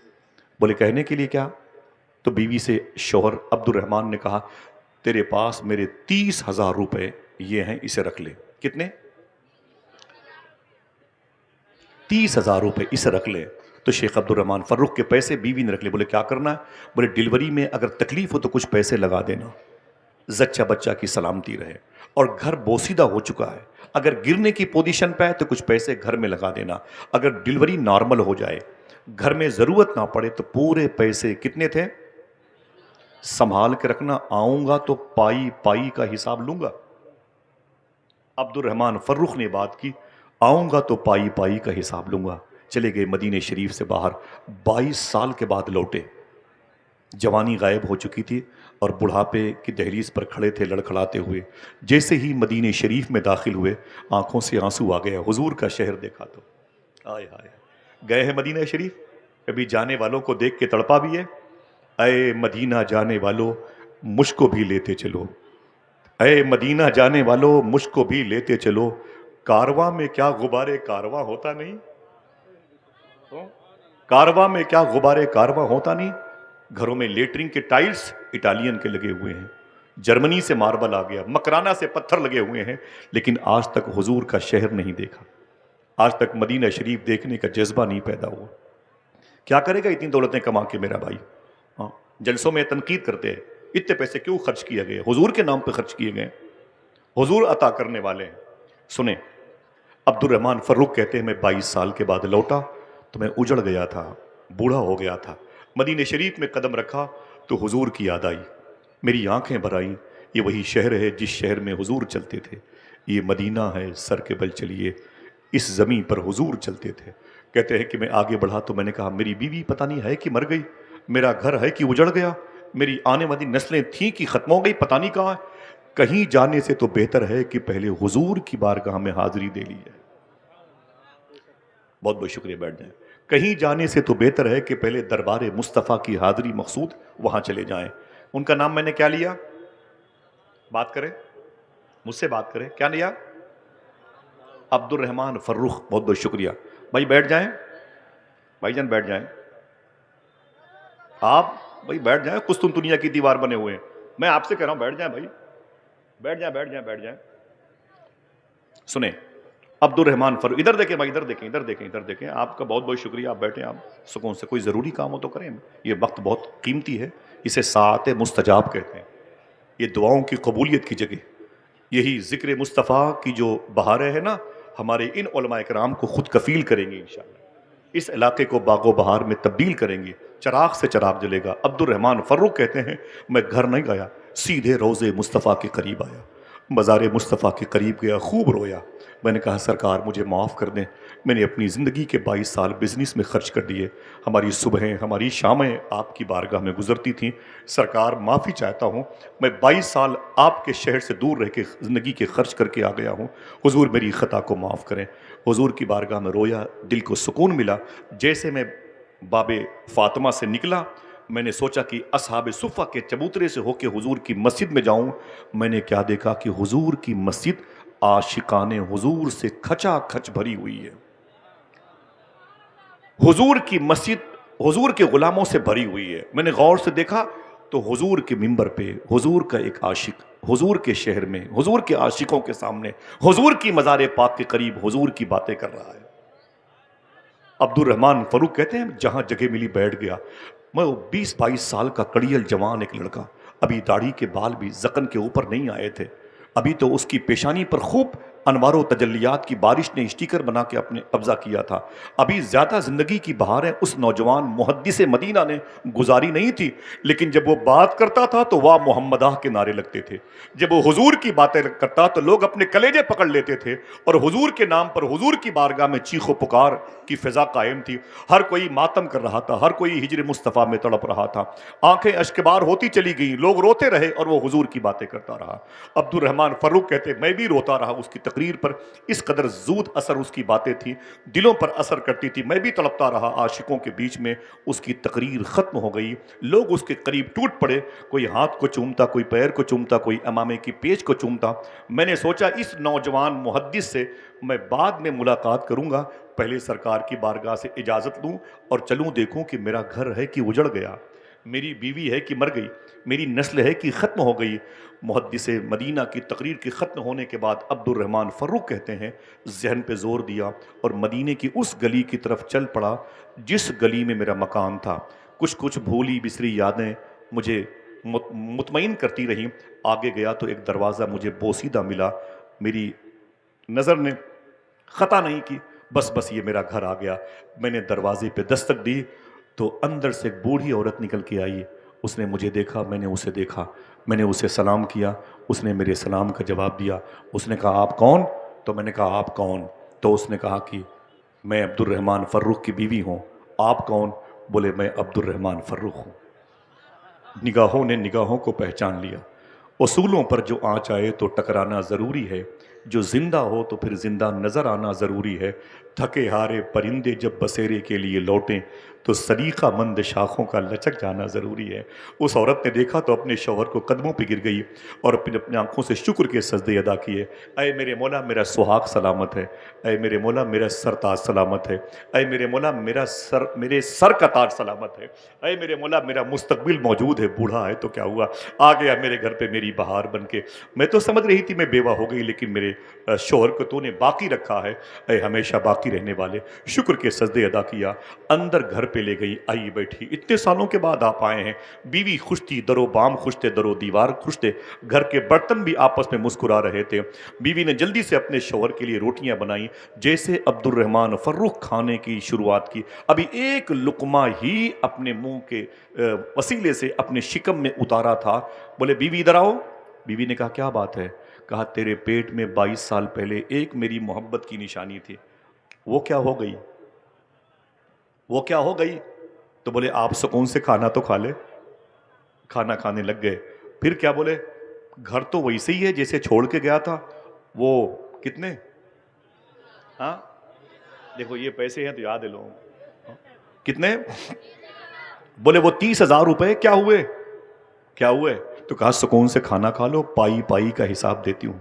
بولے کہنے کے لیے کیا؟ تو بیوی سے شوہر عبد الرحمن نے کہا تیرے پاس میرے 30,000 روپے یہ ہیں، اسے رکھ لے. کتنے؟ 30,000 روپے اسے رکھ لے. تو شیخ عبد الرحمن فرخ کے پیسے بیوی نے رکھ لے. بولے کیا کرنا ہے؟ بولے ڈیلیوری میں اگر تکلیف ہو تو کچھ پیسے لگا دینا، زچہ بچہ کی سلامتی رہے. اور گھر بوسیدہ ہو چکا ہے، اگر گرنے کی پوزیشن پہ ہے تو کچھ پیسے گھر میں لگا دینا. اگر ڈیلیوری نارمل ہو جائے، گھر میں ضرورت نہ پڑے تو پورے پیسے کتنے تھے سنبھال کے رکھنا. آؤں گا تو پائی پائی کا حساب لوں گا. عبد الرحمن فرخ نے بات کی، آؤں گا تو پائی پائی کا حساب لوں گا. چلے گئے مدینہ شریف سے باہر. 22 سال کے بعد لوٹے. جوانی غائب ہو چکی تھی اور بڑھاپے کی دہلیز پر کھڑے تھے لڑکھڑاتے ہوئے. جیسے ہی مدینہ شریف میں داخل ہوئے آنکھوں سے آنسو آ گیا. حضور کا شہر دیکھا تو آئے ہائے. گئے ہیں مدینہ شریف، کبھی جانے والوں کو دیکھ کے تڑپا بھی ہے. اے مدینہ جانے والو مجھ کو بھی لیتے چلو، اے مدینہ جانے والو مجھ کو بھی لیتے چلو. کارواں میں کیا غبارے کارواں ہوتا نہیں، کارواں میں کیا غبارے کارواں ہوتا نہیں. گھروں میں لیٹرنگ کے ٹائلز اٹالین کے لگے ہوئے ہیں، جرمنی سے ماربل آ گیا، مکرانہ سے پتھر لگے ہوئے ہیں، لیکن آج تک حضور کا شہر نہیں دیکھا. آج تک مدینہ شریف دیکھنے کا جذبہ نہیں پیدا ہوا. کیا کرے گا اتنی دولتیں کما کے میرا بھائی؟ جلسوں میں تنقید کرتے ہیں اتنے پیسے کیوں خرچ کیے گئے؟ حضور کے نام پہ خرچ کیے گئے. حضور عطا کرنے والے ہیں. سنیں عبد الرحمن فرخ کہتے ہیں میں 22 سال کے بعد لوٹا تو میں اجڑ گیا تھا، بوڑھا ہو گیا تھا. مدینہ شریف میں قدم رکھا تو حضور کی یاد آئی، میری آنکھیں بھر آئیں. یہ وہی شہر ہے جس شہر میں حضور چلتے تھے. یہ مدینہ ہے سر کے بل چلیے، اس زمین پر حضور چلتے تھے. کہتے ہیں کہ میں آگے بڑھا تو میں نے کہا میری بیوی پتہ نہیں ہے کہ مر گئی، میرا گھر ہے کہ اجڑ گیا، میری آنے والی نسلیں تھیں کہ ختم ہو گئی، پتہ نہیں کہاں ہے. کہیں جانے سے تو بہتر ہے کہ پہلے حضور کی بارگاہ میں حاضری دے لی جائے. بہت بہت شکریہ، بیٹھ جائیں. کہیں جانے سے تو بہتر ہے کہ پہلے دربار مصطفیٰ کی حاضری مقصود وہاں چلے جائیں. ان کا نام میں نے کیا لیا؟ بات کریں، مجھ سے بات کریں. کیا لیا؟ عبد الرحمن فرخ. بہت بہت شکریہ. بھائی بیٹھ جائیں، بھائی جان بیٹھ جائیں. آپ بھائی بیٹھ جائیں، قسطنطنیہ کی دیوار بنے ہوئے ہیں. میں آپ سے کہہ رہا ہوں بیٹھ جائیں بھائی، بیٹھ جائیں بیٹھ جائیں بیٹھ جائیں. سنیں عبد الرحمن فرخ. ادھر دیکھیں بھائی، ادھر دیکھیں ادھر دیکھیں ادھر دیکھیں. آپ کا بہت بہت شکریہ، آپ بیٹھیں، آپ سکون سے. کوئی ضروری کام ہو تو کریں، یہ وقت بہت قیمتی ہے. اسے ساعت مستجاب کہتے ہیں، یہ دعاؤں کی قبولیت کی جگہ. یہی ذکر مصطفیٰ کی جو بہاریں ہیں نا، ہمارے ان علماء کرام کو خود کفیل کریں گے انشاءاللہ. اس علاقے کو باغ و بہار میں تبدیل کریں گے، چراغ سے چراغ جلے گا. عبد الرحمن فرخ کہتے ہیں میں گھر نہیں گیا، سیدھے روضے مصطفیٰ کے قریب آیا، مزار مصطفیٰ کے قریب گیا، خوب رویا. میں نے کہا سرکار مجھے معاف کر دیں، میں نے اپنی زندگی کے 22 سال بزنس میں خرچ کر دیے، ہماری صبحیں ہماری شامیں آپ کی بارگاہ میں گزرتی تھیں. سرکار معافی چاہتا ہوں، میں 22 سال آپ کے شہر سے دور رہ کے زندگی کے خرچ کر کے آ گیا ہوں، حضور میری خطا کو معاف کریں. حضور کی بارگاہ میں رویا، دل کو سکون ملا. جیسے میں باب فاطمہ سے نکلا، میں نے سوچا کہ اصحاب صفہ کے چبوترے سے ہو کے حضور کی مسجد میں جاؤں. میں نے کیا دیکھا کہ حضور کی مسجد عاشقان حضور سے کھچا کھچ بھری ہوئی ہے. حضور کی مسجد حضور کے غلاموں سے بھری ہوئی ہے. میں نے غور سے دیکھا تو حضور کے منبر پہ حضور کا ایک عاشق حضور کے شہر میں حضور کے عاشقوں کے سامنے حضور کی مزار پاک کے قریب حضور کی باتیں کر رہا ہے۔ عبد الرحمن فروخ کہتے ہیں جہاں جگہ ملی بیٹھ گیا۔ میں 20-22 سال کا کڑیل جوان ایک لڑکا، ابھی داڑھی کے بال بھی ذقن کے اوپر نہیں آئے تھے، ابھی تو اس کی پیشانی پر خوب انوار و تجلیات کی بارش نے اسٹیکر بنا کے اپنے قبضہ کیا تھا، ابھی زیادہ زندگی کی بہاریں اس نوجوان محدث مدینہ نے گزاری نہیں تھی، لیکن جب وہ بات کرتا تھا تو واہ محمدہ کے نعرے لگتے تھے، جب وہ حضور کی باتیں کرتا تو لوگ اپنے کلیجے پکڑ لیتے تھے، اور حضور کے نام پر حضور کی بارگاہ میں چیخ و پکار کی فضا قائم تھی، ہر کوئی ماتم کر رہا تھا، ہر کوئی ہجر مصطفیٰ میں تڑپ رہا تھا، آنکھیں اشکبار ہوتی چلی گئیں، لوگ روتے رہے اور وہ حضور کی باتیں کرتا رہا۔ عبد الرحمن فروخ کہتے میں بھی روتا رہا اس کی تقریر پر، اس قدر زود اثر اس کی باتیں تھی، دلوں پر اثر کرتی تھی، میں بھی تڑپتا رہا عاشقوں کے بیچ میں۔ اس کی تقریر ختم ہو گئی، لوگ اس کے قریب ٹوٹ پڑے، کوئی ہاتھ کو چومتا، کوئی پیر کو چومتا، کوئی امامے کی پیچ کو چومتا۔ میں نے سوچا اس نوجوان محدث سے میں بعد میں ملاقات کروں گا، پہلے سرکار کی بارگاہ سے اجازت لوں اور چلوں دیکھوں کہ میرا گھر ہے کہ اجڑ گیا، میری بیوی ہے کہ مر گئی، میری نسل ہے کہ ختم ہو گئی۔ محدث مدینہ کی تقریر کے ختم ہونے کے بعد عبد الرحمن فروخ کہتے ہیں ذہن پہ زور دیا اور مدینے کی اس گلی کی طرف چل پڑا جس گلی میں میرا مکان تھا۔ کچھ بھولی بسری یادیں مجھے مطمئن کرتی رہیں۔ آگے گیا تو ایک دروازہ مجھے بوسیدہ ملا، میری نظر نے خطا نہیں کی، بس یہ میرا گھر آ گیا۔ میں نے دروازے پہ دستک دی تو اندر سے ایک بوڑھی عورت نکل کے آئی، اس نے مجھے دیکھا، میں نے اسے دیکھا، میں نے اسے سلام کیا، اس نے میرے سلام کا جواب دیا۔ اس نے کہا آپ کون؟ تو میں نے کہا آپ کون؟ تو اس نے کہا کہ میں عبد الرحمن فروخ کی بیوی ہوں۔ آپ کون؟ بولے میں عبد الرحمن فروخ ہوں۔ نگاہوں نے نگاہوں کو پہچان لیا۔ اصولوں پر جو آنچ آئے تو ٹکرانا ضروری ہے، جو زندہ ہو تو پھر زندہ نظر آنا ضروری ہے۔ تھکے ہارے پرندے جب بسیرے کے لیے لوٹیں تو سلیقہ مند شاخوں کا لچک جانا ضروری ہے۔ اس عورت نے دیکھا تو اپنے شوہر کو قدموں پہ گر گئی اور پھر اپنی آنکھوں سے شکر کے سجدے ادا کیے۔ اے میرے مولا میرا سہاگ سلامت ہے، اے میرے مولا میرا سر تاج سلامت ہے، اے میرے مولا میرے سر کا تاج سلامت ہے، اے میرے مولا میرا مستقبل موجود ہے، بوڑھا ہے تو کیا ہوا، آ گیا میرے گھر پہ میری بہار بن کے۔ میں تو سمجھ رہی تھی میں بیوہ ہو گئی، لیکن میرے شوہر کو تو نے باقی رکھا ہے، اے ہمیشہ باقی رہنے والے۔ شکر کے سجدے ادا کیا، اندر گھر پہ لے گئی، آئی بیٹھی۔ اتنے سالوں کے بعد آپ آئے ہیں، بیوی خوش تھی، در و بام خوش تھے، در و دیوار خوش تھے، گھر کے برتن بھی آپس میں مسکرا رہے تھے۔ بیوی نے جلدی سے اپنے شوہر کے لیے روٹیاں بنائیں، جیسے عبد الرحمن فروخ کھانے کی شروعات کی، ابھی ایک لقمہ ہی اپنے منہ کے وسیلے سے اپنے شکم میں اتارا تھا۔ بولے بیوی ادھر آؤ۔ بیوی نے کہا کیا بات ہے؟ کہا تیرے پیٹ میں 22 سال پہلے ایک میری محبت کی نشانی تھی، وہ کیا ہو گئی؟ وہ کیا ہو گئی؟ تو بولے آپ سکون سے کھانا تو کھا لے۔ کھانا کھانے لگ گئے۔ پھر کیا بولے؟ گھر تو ویسے ہی ہے جیسے چھوڑ کے گیا تھا۔ وہ کتنے؟ ہاں دیکھو یہ پیسے ہیں تو یاد ہے لوگوں، کتنے؟ بولے وہ 30,000 روپے کیا ہوئے؟ کیا ہوئے؟ تو کہا سکون سے کھانا کھا لو، پائی پائی کا حساب دیتی ہوں،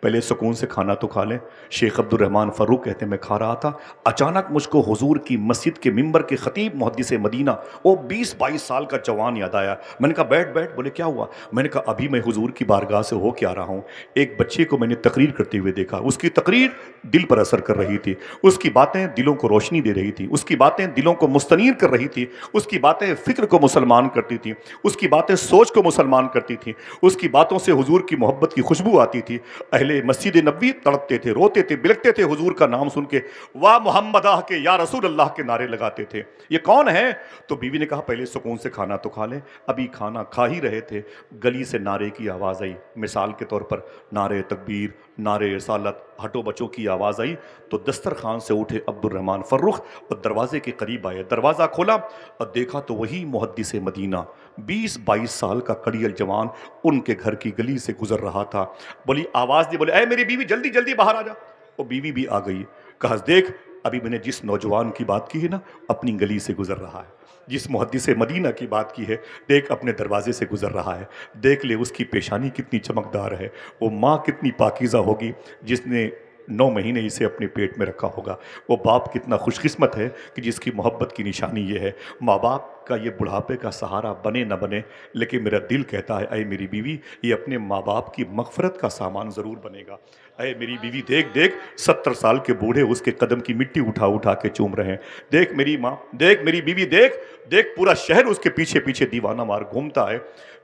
پہلے سکون سے کھانا تو کھا لیں۔ شیخ عبد الرحمن فروخ کہتے ہیں میں کھا رہا تھا، اچانک مجھ کو حضور کی مسجد کے منبر کے خطیب محدث مدینہ وہ 20-22 سال کا جوان یاد آیا۔ میں نے کہا بیٹھ بیٹھ۔ بولے کیا ہوا؟ میں نے کہا ابھی میں حضور کی بارگاہ سے ہو کے آ رہا ہوں، ایک بچے کو میں نے تقریر کرتے ہوئے دیکھا، اس کی تقریر دل پر اثر کر رہی تھی، اس کی باتیں دلوں کو روشنی دے رہی تھی، اس کی باتیں دلوں کو مستنیر کر رہی تھی، اس کی باتیں فکر کو مسلمان کرتی تھیں، اس کی باتیں سوچ کو مسلمان کرتی تھیں، اس کی باتوں سے حضور کی محبت کی خوشبو آتی تھی۔ اہل مسجد نبوی تڑپتے تھے، روتے تھے، بلکتے تھے، حضور کا نام سن کے واہ محمدہ کے یا رسول اللہ کے نعرے لگاتے تھے۔ یہ کون ہے؟ تو بیوی نے کہا پہلے سکون سے کھانا تو کھا لیں۔ ابھی کھانا کھا ہی رہے تھے، گلی سے نعرے کی آواز آئی، مثال کے طور پر نعرے تکبیر، نعرے رسالت، ہٹو بچوں کی آواز آئی تو دسترخوان سے اٹھے عبد الرحمن فروخ اور دروازے کے قریب آئے۔ دروازہ کھولا اور دیکھا تو وہی محدث مدینہ 20-22 سال کا کڑیل جوان ان کے گھر کی گلی سے گزر رہا تھا۔ بولی آواز دی، بولے اے میری بیوی جلدی جلدی باہر آ جا۔ وہ بیوی بھی آ گئی۔ کہا دیکھ ابھی میں نے جس نوجوان کی بات کی ہے نا اپنی گلی سے گزر رہا ہے، جس محدث مدینہ کی بات کی ہے دیکھ اپنے دروازے سے گزر رہا ہے، دیکھ لے اس کی پیشانی کتنی چمکدار ہے، وہ ماں کتنی پاکیزہ ہوگی جس نے 9 مہینے اسے اپنے پیٹ میں رکھا ہوگا، وہ باپ کتنا خوش قسمت ہے کہ جس کی محبت کی نشانی یہ ہے۔ ماں باپ کا یہ بڑھاپے کا سہارا بنے نہ بنے، لیکن میرا دل کہتا ہے اے میری بیوی یہ اپنے ماں باپ کی مغفرت کا سامان ضرور بنے گا۔ اے میری بیوی دیکھ دیکھ 70 سال کے بوڑھے اس کے قدم کی مٹی اٹھا اٹھا کے چوم رہے ہیں، دیکھ میری ماں، دیکھ میری بیوی، دیکھ دیکھ پورا شہر اس کے پیچھے پیچھے دیوانہ مار گھومتا ہے۔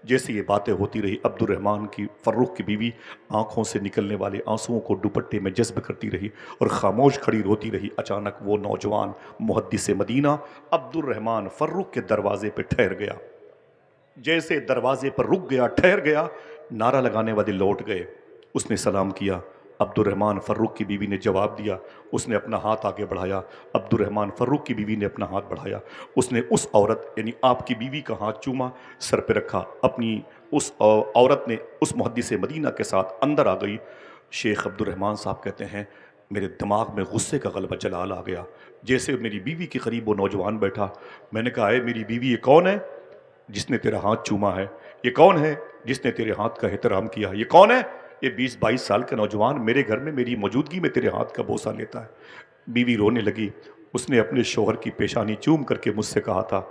جیسے یہ باتیں ہوتی رہی، عبد الرحمن کی فروخ کی بیوی آنکھوں سے نکلنے والے آنسوؤں کو دوپٹے میں جذب کرتی رہی اور خاموش کھڑی روتی رہی۔ اچانک وہ نوجوان محدث مدینہ عبد الرحمن فروخ کے دروازے پہ ٹھہر گیا۔ جیسے دروازے پر رک گیا، ٹھہر گیا، نعرہ لگانے والے لوٹ گئے۔ اس نے سلام کیا، عبد الرحمن فروخ کی بیوی نے جواب دیا، اس نے اپنا ہاتھ آگے بڑھایا، عبد الرحمن فروخ کی بیوی نے اپنا ہاتھ بڑھایا، اس نے اس عورت یعنی آپ کی بیوی کا ہاتھ چوما، سر پہ رکھا، اپنی اس عورت نے اس محدث مدینہ کے ساتھ اندر آ گئی۔ شیخ عبد الرحمن صاحب کہتے ہیں میرے دماغ میں غصے کا غلبہ جلال آ گیا، جیسے میری بیوی کے قریب وہ نوجوان بیٹھا۔ میں نے کہا اے میری بیوی، یہ کون ہے جس نے تیرا ہاتھ چوما ہے؟ یہ کون ہے جس نے تیرے ہاتھ کا احترام کیا؟ یہ کون ہے؟ یہ 20-22 سال کا نوجوان میرے گھر میں میری موجودگی میں تیرے ہاتھ کا بوسہ لیتا ہے۔ بیوی رونے لگی، اس نے اپنے شوہر کی پیشانی چوم کر کے مجھ سے کہا تھا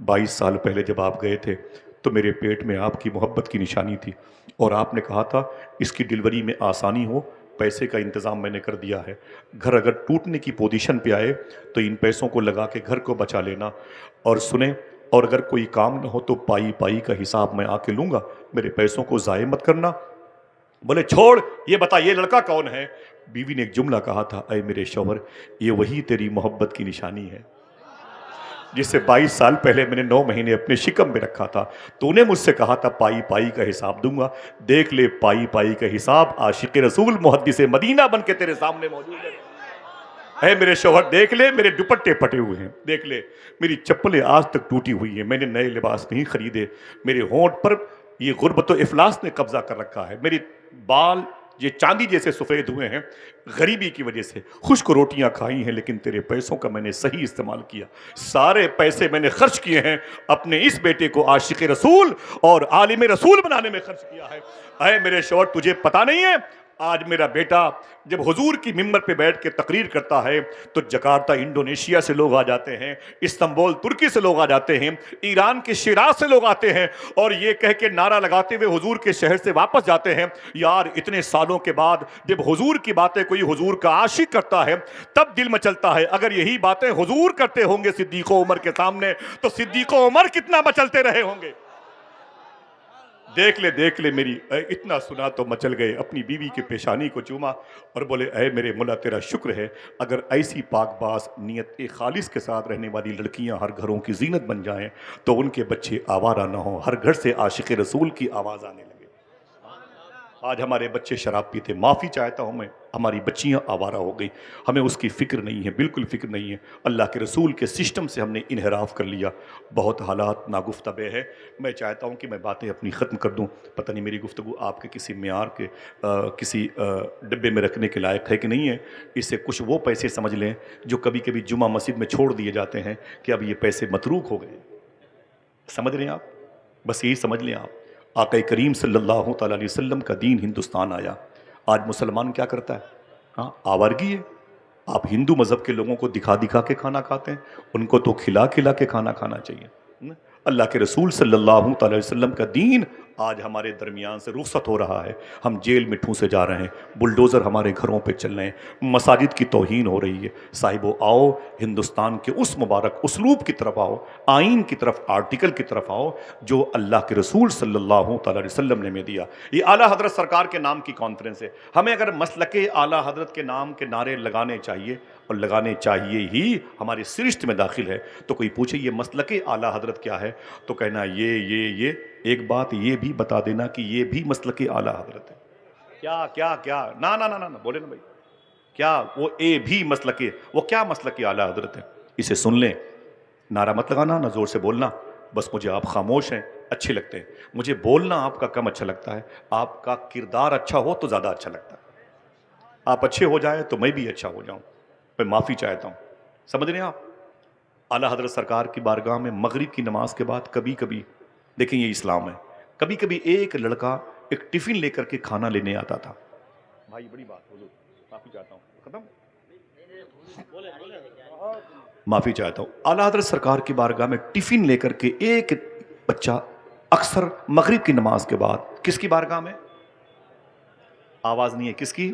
22 سال پہلے جب آپ گئے تھے تو میرے پیٹ میں آپ کی محبت کی نشانی تھی، اور آپ نے کہا تھا اس کی ڈلیوری میں آسانی ہو، پیسے کا انتظام میں نے کر دیا ہے، گھر اگر ٹوٹنے کی پوزیشن پہ آئے تو ان پیسوں کو لگا کے گھر کو بچا لینا، اور سنیں اور اگر کوئی کام نہ ہو تو پائی پائی کا حساب میں آ کے لوں گا، میرے پیسوں کو ضائع مت کرنا۔ بولے چھوڑ، یہ بتا یہ لڑکا کون ہے؟ بیوی نے ایک جملہ کہا تھا اے میرے شوہر، یہ وہی تیری محبت کی نشانی ہے جس سے 22 سال پہلے میں نے 9 مہینے اپنے شکم میں رکھا تھا، تو نے مجھ سے کہا تھا پائی پائی کا حساب دوں گا۔ دیکھ لے پائی پائی کا حساب عاشق رسول محدث مدینہ بن کے تیرے سامنے موجود ہے۔ اے میرے شوہر دیکھ لے میرے دوپٹے پھٹے ہوئے ہیں، دیکھ لے میری چپلیں آج تک ٹوٹی ہوئی ہیں، میں نے نئے لباس نہیں خریدے، میرے ہونٹ پر یہ غربت و افلاس نے قبضہ کر رکھا ہے، میری بال یہ چاندی جیسے سفید ہوئے ہیں غریبی کی وجہ سے، خشک روٹیاں کھائی ہیں لیکن تیرے پیسوں کا میں نے صحیح استعمال کیا، سارے پیسے میں نے خرچ کیے ہیں اپنے اس بیٹے کو عاشق رسول اور عالم رسول بنانے میں خرچ کیا ہے۔ اے میرے شوہر تجھے پتہ نہیں ہے آج میرا بیٹا جب حضور کی ممبر پہ بیٹھ کے تقریر کرتا ہے تو جکارتہ انڈونیشیا سے لوگ آ جاتے ہیں، استنبول ترکی سے لوگ آ جاتے ہیں، ایران کے شیراز سے لوگ آتے ہیں اور یہ کہہ کے نعرہ لگاتے ہوئے حضور کے شہر سے واپس جاتے ہیں، یار اتنے سالوں کے بعد جب حضور کی باتیں کوئی حضور کا عاشق کرتا ہے تب دل مچلتا ہے، اگر یہی باتیں حضور کرتے ہوں گے صدیق و عمر کے سامنے تو صدیق و عمر کتنا مچلتے رہے ہوں گے۔ دیکھ لے میری، اتنا سنا تو مچل گئے، اپنی بیوی کی پیشانی کو چوما اور بولے اے میرے مولا تیرا شکر ہے اگر ایسی پاک باز نیت خالص کے ساتھ رہنے والی لڑکیاں ہر گھروں کی زینت بن جائیں تو ان کے بچے آوارہ نہ ہوں، ہر گھر سے عاشق رسول کی آواز آنے لگے۔ آج ہمارے بچے شراب پیتے، معافی چاہتا ہوں میں، ہماری بچیاں آوارہ ہو گئی، ہمیں اس کی فکر نہیں ہے، بالکل فکر نہیں ہے، اللہ کے رسول کے سسٹم سے ہم نے انحراف کر لیا، بہت حالات ناگفتبے ہے۔ میں چاہتا ہوں کہ میں باتیں اپنی ختم کر دوں، پتہ نہیں میری گفتگو آپ کے کسی معیار کے کسی ڈبے میں رکھنے کے لائق ہے کہ نہیں ہے، اس سے کچھ وہ پیسے سمجھ لیں جو کبھی کبھی جمعہ مسجد میں چھوڑ دیے جاتے ہیں کہ اب یہ پیسے متروک ہو گئے، سمجھ رہے ہیں آپ؟ بس یہی سمجھ لیں آپ، آقا کریم صلی اللہ تعالیٰ علیہ وسلم کا دین ہندوستان آیا، آج مسلمان کیا کرتا ہے؟ ہاں آوارگی ہے۔ آپ ہندو مذہب کے لوگوں کو دکھا دکھا کے کھانا کھاتے ہیں، ان کو تو کھلا کھلا کے کھانا کھانا چاہیے۔ اللہ کے رسول صلی اللہ تعالیٰ علیہ وسلم کا دین آج ہمارے درمیان سے رخصت ہو رہا ہے، ہم جیل میں ٹھونسے جا رہے ہیں، بلڈوزر ہمارے گھروں پہ چل رہے ہیں، مساجد کی توہین ہو رہی ہے۔ صاحبو آؤ ہندوستان کے اس مبارک اسلوب کی طرف آؤ، آئین کی طرف، آرٹیکل کی طرف آؤ جو اللہ کے رسول صلی اللہ تعالیٰ علیہ وسلم نے ہمیں دیا۔ یہ اعلیٰ حضرت سرکار کے نام کی کانفرنس ہے، ہمیں اگر مسلک اعلیٰ حضرت کے نام کے نعرے لگانے چاہیے اور لگانے چاہیے ہی، ہماری سرشت میں داخل ہے، تو کوئی پوچھے یہ مسلک اعلیٰ حضرت کیا ہے تو کہنا یہ ایک بات یہ بھی بتا دینا کہ یہ بھی مسلک اعلیٰ حضرت ہے۔ کیا نہ بولے نا بھائی، کیا وہ اے بھی مسلک، وہ کیا مسلک اعلیٰ حضرت ہے؟ اسے سن لیں، نعرہ مت لگانا، نہ زور سے بولنا، بس مجھے آپ خاموش ہیں اچھے لگتے ہیں، مجھے بولنا آپ کا کم اچھا لگتا ہے، آپ کا کردار اچھا ہو تو زیادہ اچھا لگتا ہے، آپ اچھے ہو جائیں تو میں بھی اچھا ہو جاؤں، میں معافی چاہتا ہوں۔ سمجھ رہے ہیں آپ؟ اعلیٰ حضرت سرکار کی بارگاہ میں مغرب کی نماز کے بعد کبھی کبھی، دیکھیں یہ اسلام ہے، کبھی کبھی ایک لڑکا ایک ٹفن لے کر کے کھانا لینے آتا تھا۔ بھائی بڑی بات، حضور معافی چاہتا ہوں، ختم؟ معافی چاہتا ہوں. اعلیٰ حضرت سرکار کی بارگاہ میں ٹفن لے کر کے ایک بچہ اکثر مغرب کی نماز کے بعد کس کی بارگاہ میں؟ آواز نہیں ہے، کس کی؟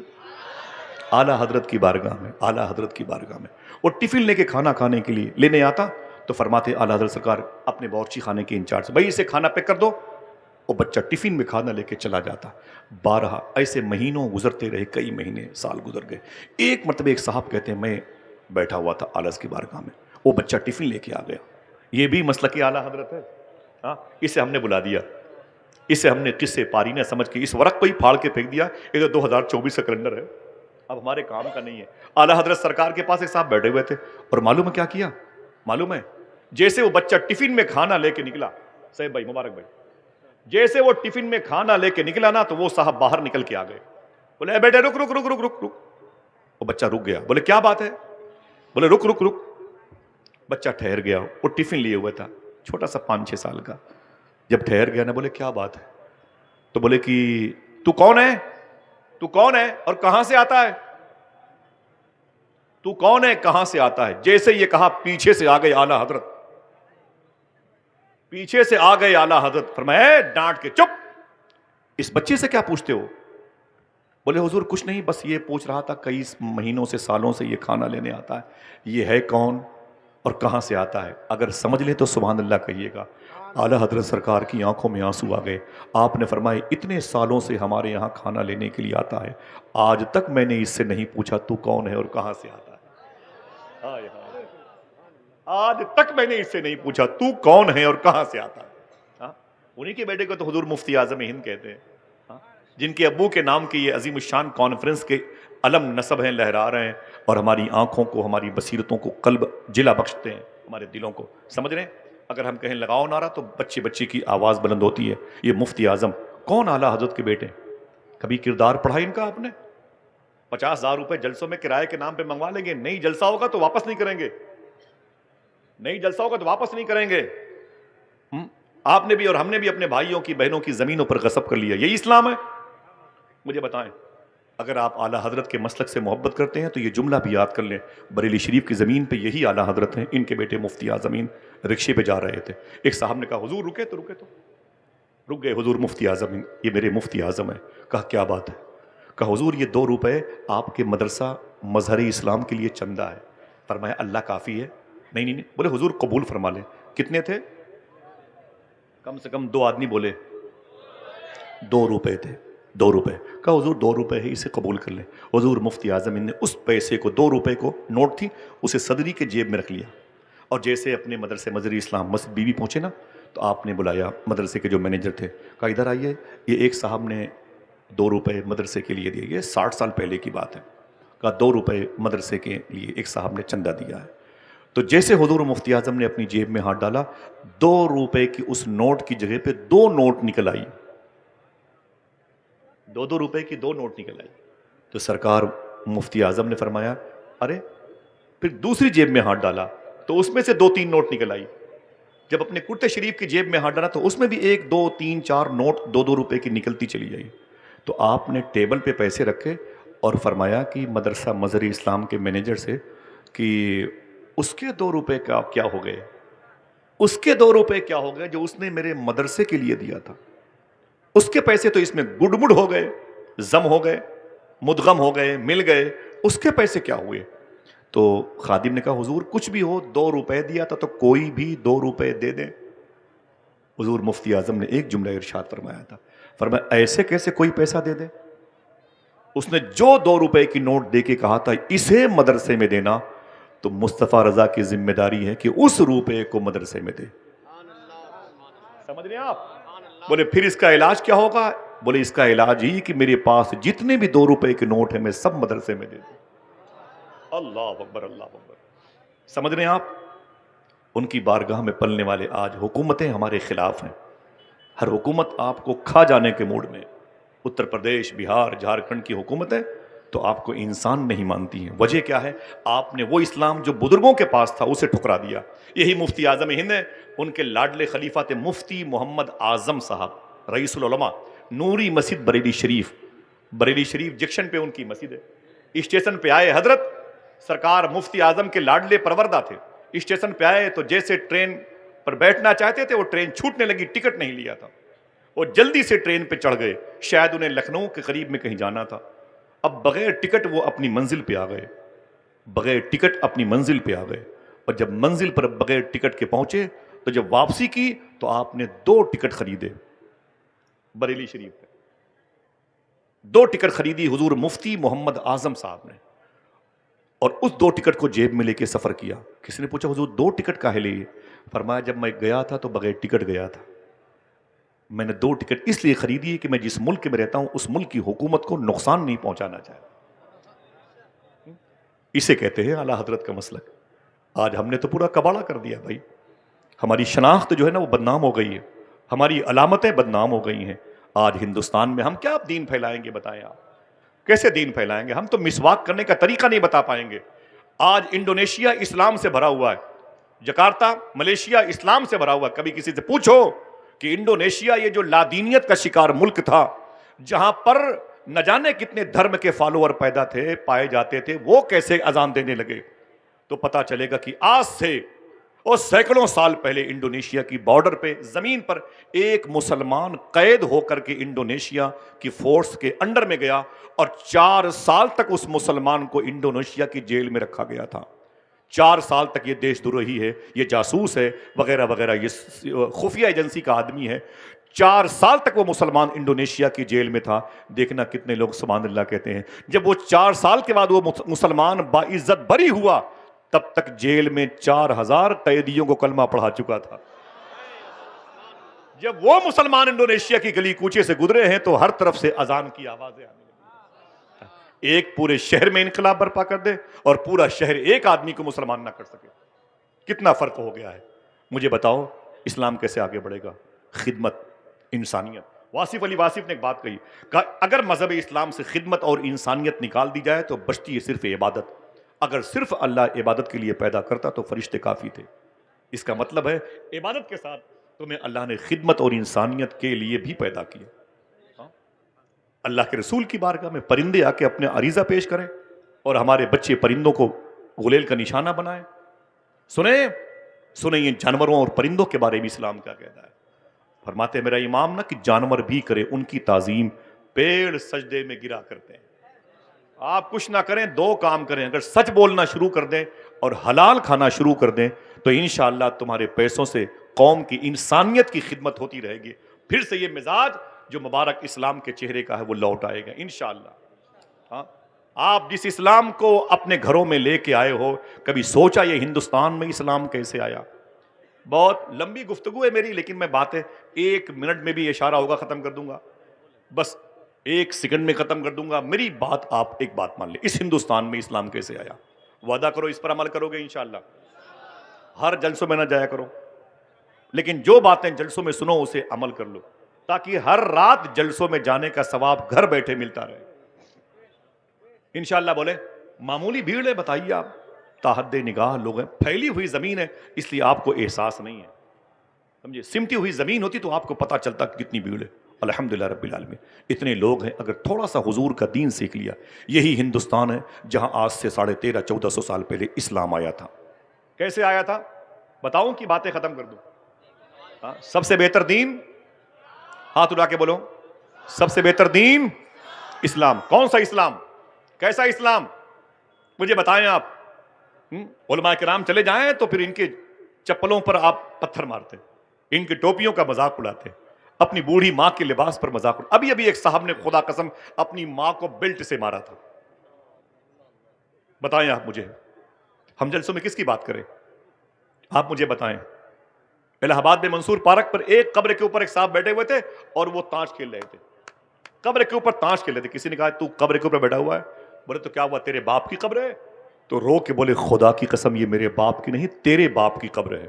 اعلیٰ حضرت کی بارگاہ میں. اعلیٰ حضرت کی بارگاہ میں وہ ٹفن لے کے کھانا کھانے کے لیے لینے آتا تو فرماتے اعلیٰ حضرت سرکار اپنے باورچی خانے کے انچارج سے، بھائی اسے کھانا پیک کر دو. وہ بچہ ٹفن میں کھانا لے کے چلا جاتا. 12 ایسے مہینوں گزرتے رہے، کئی مہینے سال گزر گئے. ایک مرتبہ ایک صاحب کہتے ہیں میں بیٹھا ہوا تھا اعلیٰ کی بارگاہ میں، وہ بچہ ٹفن لے کے آ گیا. یہ بھی مسلک اعلیٰ حضرت ہے. ہاں، اسے ہم نے بلا دیا، اسے ہم نے قصے پاری نہ سمجھ کے اس ورق کو ہی پھاڑ کے پھینک دیا. یہ تو 2024 کا کیلنڈر ہے، اب ہمارے کام کا نہیں ہے. اعلیٰ حضرت سرکار کے پاس ایک صاحب بیٹھے ہوئے تھے اور معلوم ہے کیا کیا؟ معلوم ہے جیسے وہ بچہ ٹفن میں کھانا لے کے نکلا، صاحب بھائی مبارک بھائی، جیسے وہ ٹفن میں کھانا لے کے نکلا نا تو وہ صاحب باہر نکل کے آ گئے. بولے اے بیٹے رک رک رک رک رک رک. وہ بچہ رک گیا. بولے کیا بات ہے؟ بولے رک رک رک. بچہ ٹھہر گیا. وہ ٹفن لیے ہوئے تھا، چھوٹا سا 5-6 سال کا. جب ٹھہر گیا نا بولے کیا بات ہے؟ تو بولے کہ تو کون ہے؟ تو کون ہے اور کہاں سے آتا ہے؟ تو کون ہے کہاں سے آتا ہے؟ جیسے یہ کہا پیچھے سے آ گئے اعلیٰ حضرت، پیچھے سے آ گئے اعلیٰ حضرت. فرمایا ڈانٹ کے چپ، اس بچے سے کیا پوچھتے ہو؟ بولے حضور کچھ نہیں، بس یہ پوچھ رہا تھا کئی مہینوں سے سالوں سے یہ کھانا لینے آتا ہے، یہ ہے کون اور کہاں سے آتا ہے؟ اگر سمجھ لے تو سبحان اللہ کہیے گا. اعلیٰ حضرت سرکار کی آنکھوں میں آنسو آ گئے. آپ نے فرمایا اتنے سالوں سے ہمارے یہاں کھانا لینے کے لیے آتا ہے، آج تک میں نے اس سے نہیں پوچھا تو کون ہے اور کہاں سے آتا ہے. آج تک میں نے اس سے نہیں پوچھا تو کون ہے اور کہاں سے آتا ہے. انہی کے بیٹے کو تو حضور مفتی اعظم ہند کہتے ہیں، جن کے ابو کے نام کی یہ عظیم الشان کانفرنس کے علم نصب ہیں، لہرا رہے ہیں اور ہماری آنکھوں کو، ہماری بصیرتوں کو قلب جلا بخشتے ہیں، ہمارے دلوں کو. سمجھ رہے ہیں؟ اگر ہم کہیں لگاؤ نعرہ تو بچے بچے کی آواز بلند ہوتی ہے. یہ مفتی اعظم کون؟ اعلیٰ حضرت کے بیٹے. کبھی کردار پڑھا ان کا آپ نے؟ 50,000 روپے جلسوں میں کرائے کے نام پہ منگوا لیں گے، نہیں جلسہ ہوگا تو واپس نہیں کریں گے، نہیں جلسہ ہوگا تو واپس نہیں کریں گے. آپ نے بھی اور ہم نے بھی اپنے بھائیوں کی بہنوں کی زمینوں پر غصب کر لیا. یہی اسلام ہے؟ مجھے بتائیں. اگر آپ اعلیٰ حضرت کے مسلک سے محبت کرتے ہیں تو یہ جملہ بھی یاد کر لیں. بریلی شریف کی زمین پہ یہی اعلیٰ حضرت ہیں، ان کے بیٹے مفتی اعظمین رکشے پہ جا رہے تھے. ایک صاحب نے کہا حضور رکے تو رک گئے. حضور مفتی اعظم، یہ میرے مفتی اعظم ہے. کہا کیا بات ہے؟ کہا حضور یہ 2 روپے آپ کے مدرسہ مظہر اسلام کے لیے چندہ ہے. فرمایا اللہ کافی ہے. نہیں. بولے حضور قبول فرما لیں. کتنے تھے؟ کم سے کم 2 آدمی بولے 2 روپے تھے. 2 روپے. کہا حضور 2 روپے ہے، اسے قبول کر لیں. حضور مفتی اعظم نے اس پیسے کو 2 روپے کو نوٹ تھی اسے صدری کے جیب میں رکھ لیا اور جیسے اپنے مدرسے مظہر اسلام مسجد بی بی پہنچے نا تو آپ نے بلایا مدرسے کے جو مینیجر تھے. کہا ادھر آئیے، یہ ایک صاحب نے 2 روپے مدرسے کے لیے دیے. یہ 60 سال پہلے کی بات ہے. کہا 2 روپے مدرسے کے لیے ایک صاحب نے چندہ دیا ہے. تو جیسے حضور مفتی اعظم نے اپنی جیب میں ہاتھ ڈالا 2 روپے کی اس نوٹ کی جگہ پہ 2 نوٹ نکل آئی. 2 روپے کی 2 نوٹ نکل آئی. تو سرکار مفتی اعظم نے فرمایا ارے، پھر دوسری جیب میں ہاتھ ڈالا تو اس میں سے 2-3 نوٹ نکل آئی. جب اپنے کرتے شریف کی جیب میں ہاتھ ڈالا تو اس میں بھی 1 2 3 4 نوٹ 2 روپے کی نکلتی چلی آئی. تو آپ نے ٹیبل پہ پیسے رکھے اور فرمایا کہ مدرسہ مظہر اسلام کے مینیجر سے کہ اس کے 2 روپے کا کیا ہو گئے، اس کے 2 روپے کیا ہو گئے جو اس نے میرے مدرسے کے لیے دیا تھا. اس کے پیسے تو اس میں گڑ ہو گئے، زم ہو گئے، مدغم ہو گئے، مل گئے، اس کے پیسے کیا ہوئے؟ تو خادم نے کہا حضور کچھ بھی ہو 2 روپے دیا تھا تو کوئی بھی 2 روپے دے دیں. حضور مفتی اعظم نے ایک جملہ ارشاد فرمایا تھا، فرمایا ایسے کیسے کوئی پیسہ دے دے؟ اس نے جو 2 روپے کی نوٹ دے کے کہا تھا اسے مدرسے میں دینا، تو مصطفیٰ رضا کی ذمہ داری ہے کہ اس روپے کو مدرسے میں دے. سمجھ رہے ہیں آپ؟ بولے پھر اس کا علاج کیا ہوگا؟ بولے اس کا علاج ہی کہ میرے پاس جتنے بھی 2 روپے کے نوٹ ہیں میں سب مدرسے میں دے دوں. اللہ اکبر، اللہ اکبر. سمجھ رہے ہیں آپ؟ ان کی بارگاہ میں پلنے والے آج حکومتیں ہمارے خلاف ہیں. ہر حکومت آپ کو کھا جانے کے موڈ میں. اتر پردیش، بہار، جھارکھنڈ کی حکومتیں تو آپ کو انسان نہیں مانتی ہیں. وجہ کیا ہے؟ آپ نے وہ اسلام جو بزرگوں کے پاس تھا اسے ٹھکرا دیا. یہی مفتی اعظم ہند ہے، ان کے لاڈلے خلیفہ تھے مفتی محمد اعظم صاحب رئیس العلماء. نوری مسجد بریلی شریف جنکشن پہ ان کی مسجد ہے. اسٹیشن پہ آئے حضرت، سرکار مفتی اعظم کے لاڈلے پروردہ تھے. اسٹیشن پہ آئے تو جیسے ٹرین پر بیٹھنا چاہتے تھے وہ ٹرین چھوٹنے لگی, ٹکٹ نہیں لیا تھا. وہ جلدی سے ٹرین پہ چڑھ گئے, شاید انہیں لکھنؤ کے قریب میں کہیں جانا تھا. اب بغیر ٹکٹ وہ اپنی منزل پہ آ گئے, بغیر ٹکٹ اپنی منزل پہ آ گئے. اور جب منزل پر بغیر ٹکٹ کے پہنچے تو جب واپسی کی تو آپ نے 2 ٹکٹ خریدے بریلی شریف پہ. 2 ٹکٹ خریدی حضور مفتی محمد اعظم صاحب نے, اور اس 2 ٹکٹ کو جیب میں لے کے سفر کیا. کسی نے پوچھا حضور 2 ٹکٹ کاہے لیے؟ فرمایا جب میں گیا تھا تو بغیر ٹکٹ گیا تھا. میں نے 2 ٹکٹ اس لیے خریدی کہ میں جس ملک میں رہتا ہوں اس ملک کی حکومت کو نقصان نہیں پہنچانا چاہتا. اسے کہتے ہیں اعلیٰ حضرت کا مسلک. آج ہم نے تو پورا کباڑہ کر دیا بھائی. ہماری شناخت جو ہے نا وہ بدنام ہو گئی ہے, ہماری علامتیں بدنام ہو گئی ہیں. آج ہندوستان میں ہم کیا دین پھیلائیں گے؟ بتائیں آپ کیسے دین پھیلائیں گے؟ ہم تو مسواک کرنے کا طریقہ نہیں بتا پائیں گے. آج انڈونیشیا اسلام سے بھرا ہوا ہے, جکارتا ملیشیا اسلام سے بھرا ہوا ہے. کبھی کسی سے پوچھو کہ انڈونیشیا یہ جو لادینیت کا شکار ملک تھا, جہاں پر نہ جانے کتنے دھرم کے فالوور پیدا تھے پائے جاتے تھے, وہ کیسے اذان دینے لگے, تو پتا چلے گا کہ آج سے اور سینکڑوں سال پہلے انڈونیشیا کی بارڈر پہ زمین پر ایک مسلمان قید ہو کر کے انڈونیشیا کی فورس کے انڈر میں گیا, اور 4 سال تک اس مسلمان کو انڈونیشیا کی جیل میں رکھا گیا تھا. 4 سال تک یہ دیش دروہی ہے, یہ جاسوس ہے وغیرہ وغیرہ, یہ خفیہ ایجنسی کا آدمی ہے. 4 سال تک وہ مسلمان انڈونیشیا کی جیل میں تھا. دیکھنا کتنے لوگ سبحان اللہ کہتے ہیں. جب وہ 4 سال کے بعد وہ مسلمان باعزت بری ہوا, تب تک جیل میں 4000 قیدیوں کو کلمہ پڑھا چکا تھا. جب وہ مسلمان انڈونیشیا کی گلی کوچے سے گزرے ہیں تو ہر طرف سے اذان کی آوازیں آنے لگی. ایک پورے شہر میں انقلاب برپا کر دے اور پورا شہر ایک آدمی کو مسلمان نہ کر سکے. کتنا فرق ہو گیا ہے. مجھے بتاؤ اسلام کیسے آگے بڑھے گا؟ خدمت, انسانیت. واصف علی واصف نے ایک بات کہی, اگر مذہب اسلام سے خدمت اور انسانیت نکال دی جائے تو بچتی ہے صرف عبادت. اگر صرف اللہ عبادت کے لیے پیدا کرتا تو فرشتے کافی تھے. اس کا مطلب ہے عبادت کے ساتھ تمہیں اللہ نے خدمت اور انسانیت کے لیے بھی پیدا کیا. اللہ کے رسول کی بارگاہ میں پرندے آ کے اپنے عریضہ پیش کریں اور ہمارے بچے پرندوں کو غلیل کا نشانہ بنائیں. سنیں یہ جانوروں اور پرندوں کے بارے میں اسلام کیا کہتا ہے. فرماتے میرا امام نا کہ جانور بھی کرے ان کی تعظیم, پیڑ سجدے میں گرا کرتے ہیں. آپ کچھ نہ کریں, 2 کام کریں. اگر سچ بولنا شروع کر دیں اور حلال کھانا شروع کر دیں تو انشاءاللہ تمہارے پیسوں سے قوم کی انسانیت کی خدمت ہوتی رہے گی. پھر سے یہ مزاج جو مبارک اسلام کے چہرے کا ہے وہ لوٹ آئے گا انشاءاللہ. ہاں, آپ جس اسلام کو اپنے گھروں میں لے کے آئے ہو, کبھی سوچا یہ ہندوستان میں اسلام کیسے آیا؟ بہت لمبی گفتگو ہے میری, لیکن میں باتیں 1 منٹ میں بھی اشارہ ہوگا ختم کر دوں گا, بس 1 سیکنڈ میں ختم کر دوں گا. میری بات آپ ایک بات مان لیں, اس ہندوستان میں اسلام کیسے آیا؟ وعدہ کرو اس پر عمل کرو گے انشاءاللہ. ہر جلسوں میں نہ جایا کرو, لیکن جو باتیں جلسوں میں سنو اسے عمل کر لو, تاکہ ہر رات جلسوں میں جانے کا ثواب گھر بیٹھے ملتا رہے انشاءاللہ. بولے معمولی بھیڑ ہے, بتائیے آپ, تاحد نگاہ لوگ ہیں, پھیلی ہوئی زمین ہے, اس لیے آپ کو احساس نہیں ہے. سمجھے, سمٹی ہوئی زمین ہوتی تو آپ کو پتا چلتا کہ کتنی بھیڑ ہے. الحمدللہ رب العالمین اتنے لوگ ہیں. اگر تھوڑا سا حضور کا دین سیکھ لیا, یہی ہندوستان ہے جہاں آج سے 1350-1400 سال پہلے اسلام آیا تھا. کیسے آیا تھا بتاؤں کہ باتیں ختم کر دوں؟ سب سے بہتر دین, ہاتھ اٹھا کے بولو, سب سے بہتر دین اسلام. کون سا اسلام؟ کیسا اسلام؟ مجھے بتائیں آپ. علماء کرام چلے جائیں تو پھر ان کے چپلوں پر آپ پتھر مارتے, ان کی ٹوپیوں کا مذاق اڑاتے, اپنی بوڑھی ماں کے لباس پر مذاق. ابھی ایک صاحب نے خدا قسم اپنی ماں کو بیلٹ سے مارا تھا. بتائیں آپ مجھے, ہم جلسوں میں کس کی بات کریں؟ آپ مجھے بتائیں. الہ آباد میں منصور پارک پر ایک قبر کے اوپر ایک صاحب بیٹھے ہوئے تھے اور وہ تاش کھیل رہے تھے. قبر کے اوپر تاش کھیل رہے تھے. کسی نے کہا تو قبر کے اوپر بیٹھا ہوا ہے. بولے تو کیا ہوا, تیرے باپ کی قبر ہے؟ تو رو کے بولے خدا کی قسم یہ میرے باپ کی نہیں, تیرے باپ کی قبر ہے.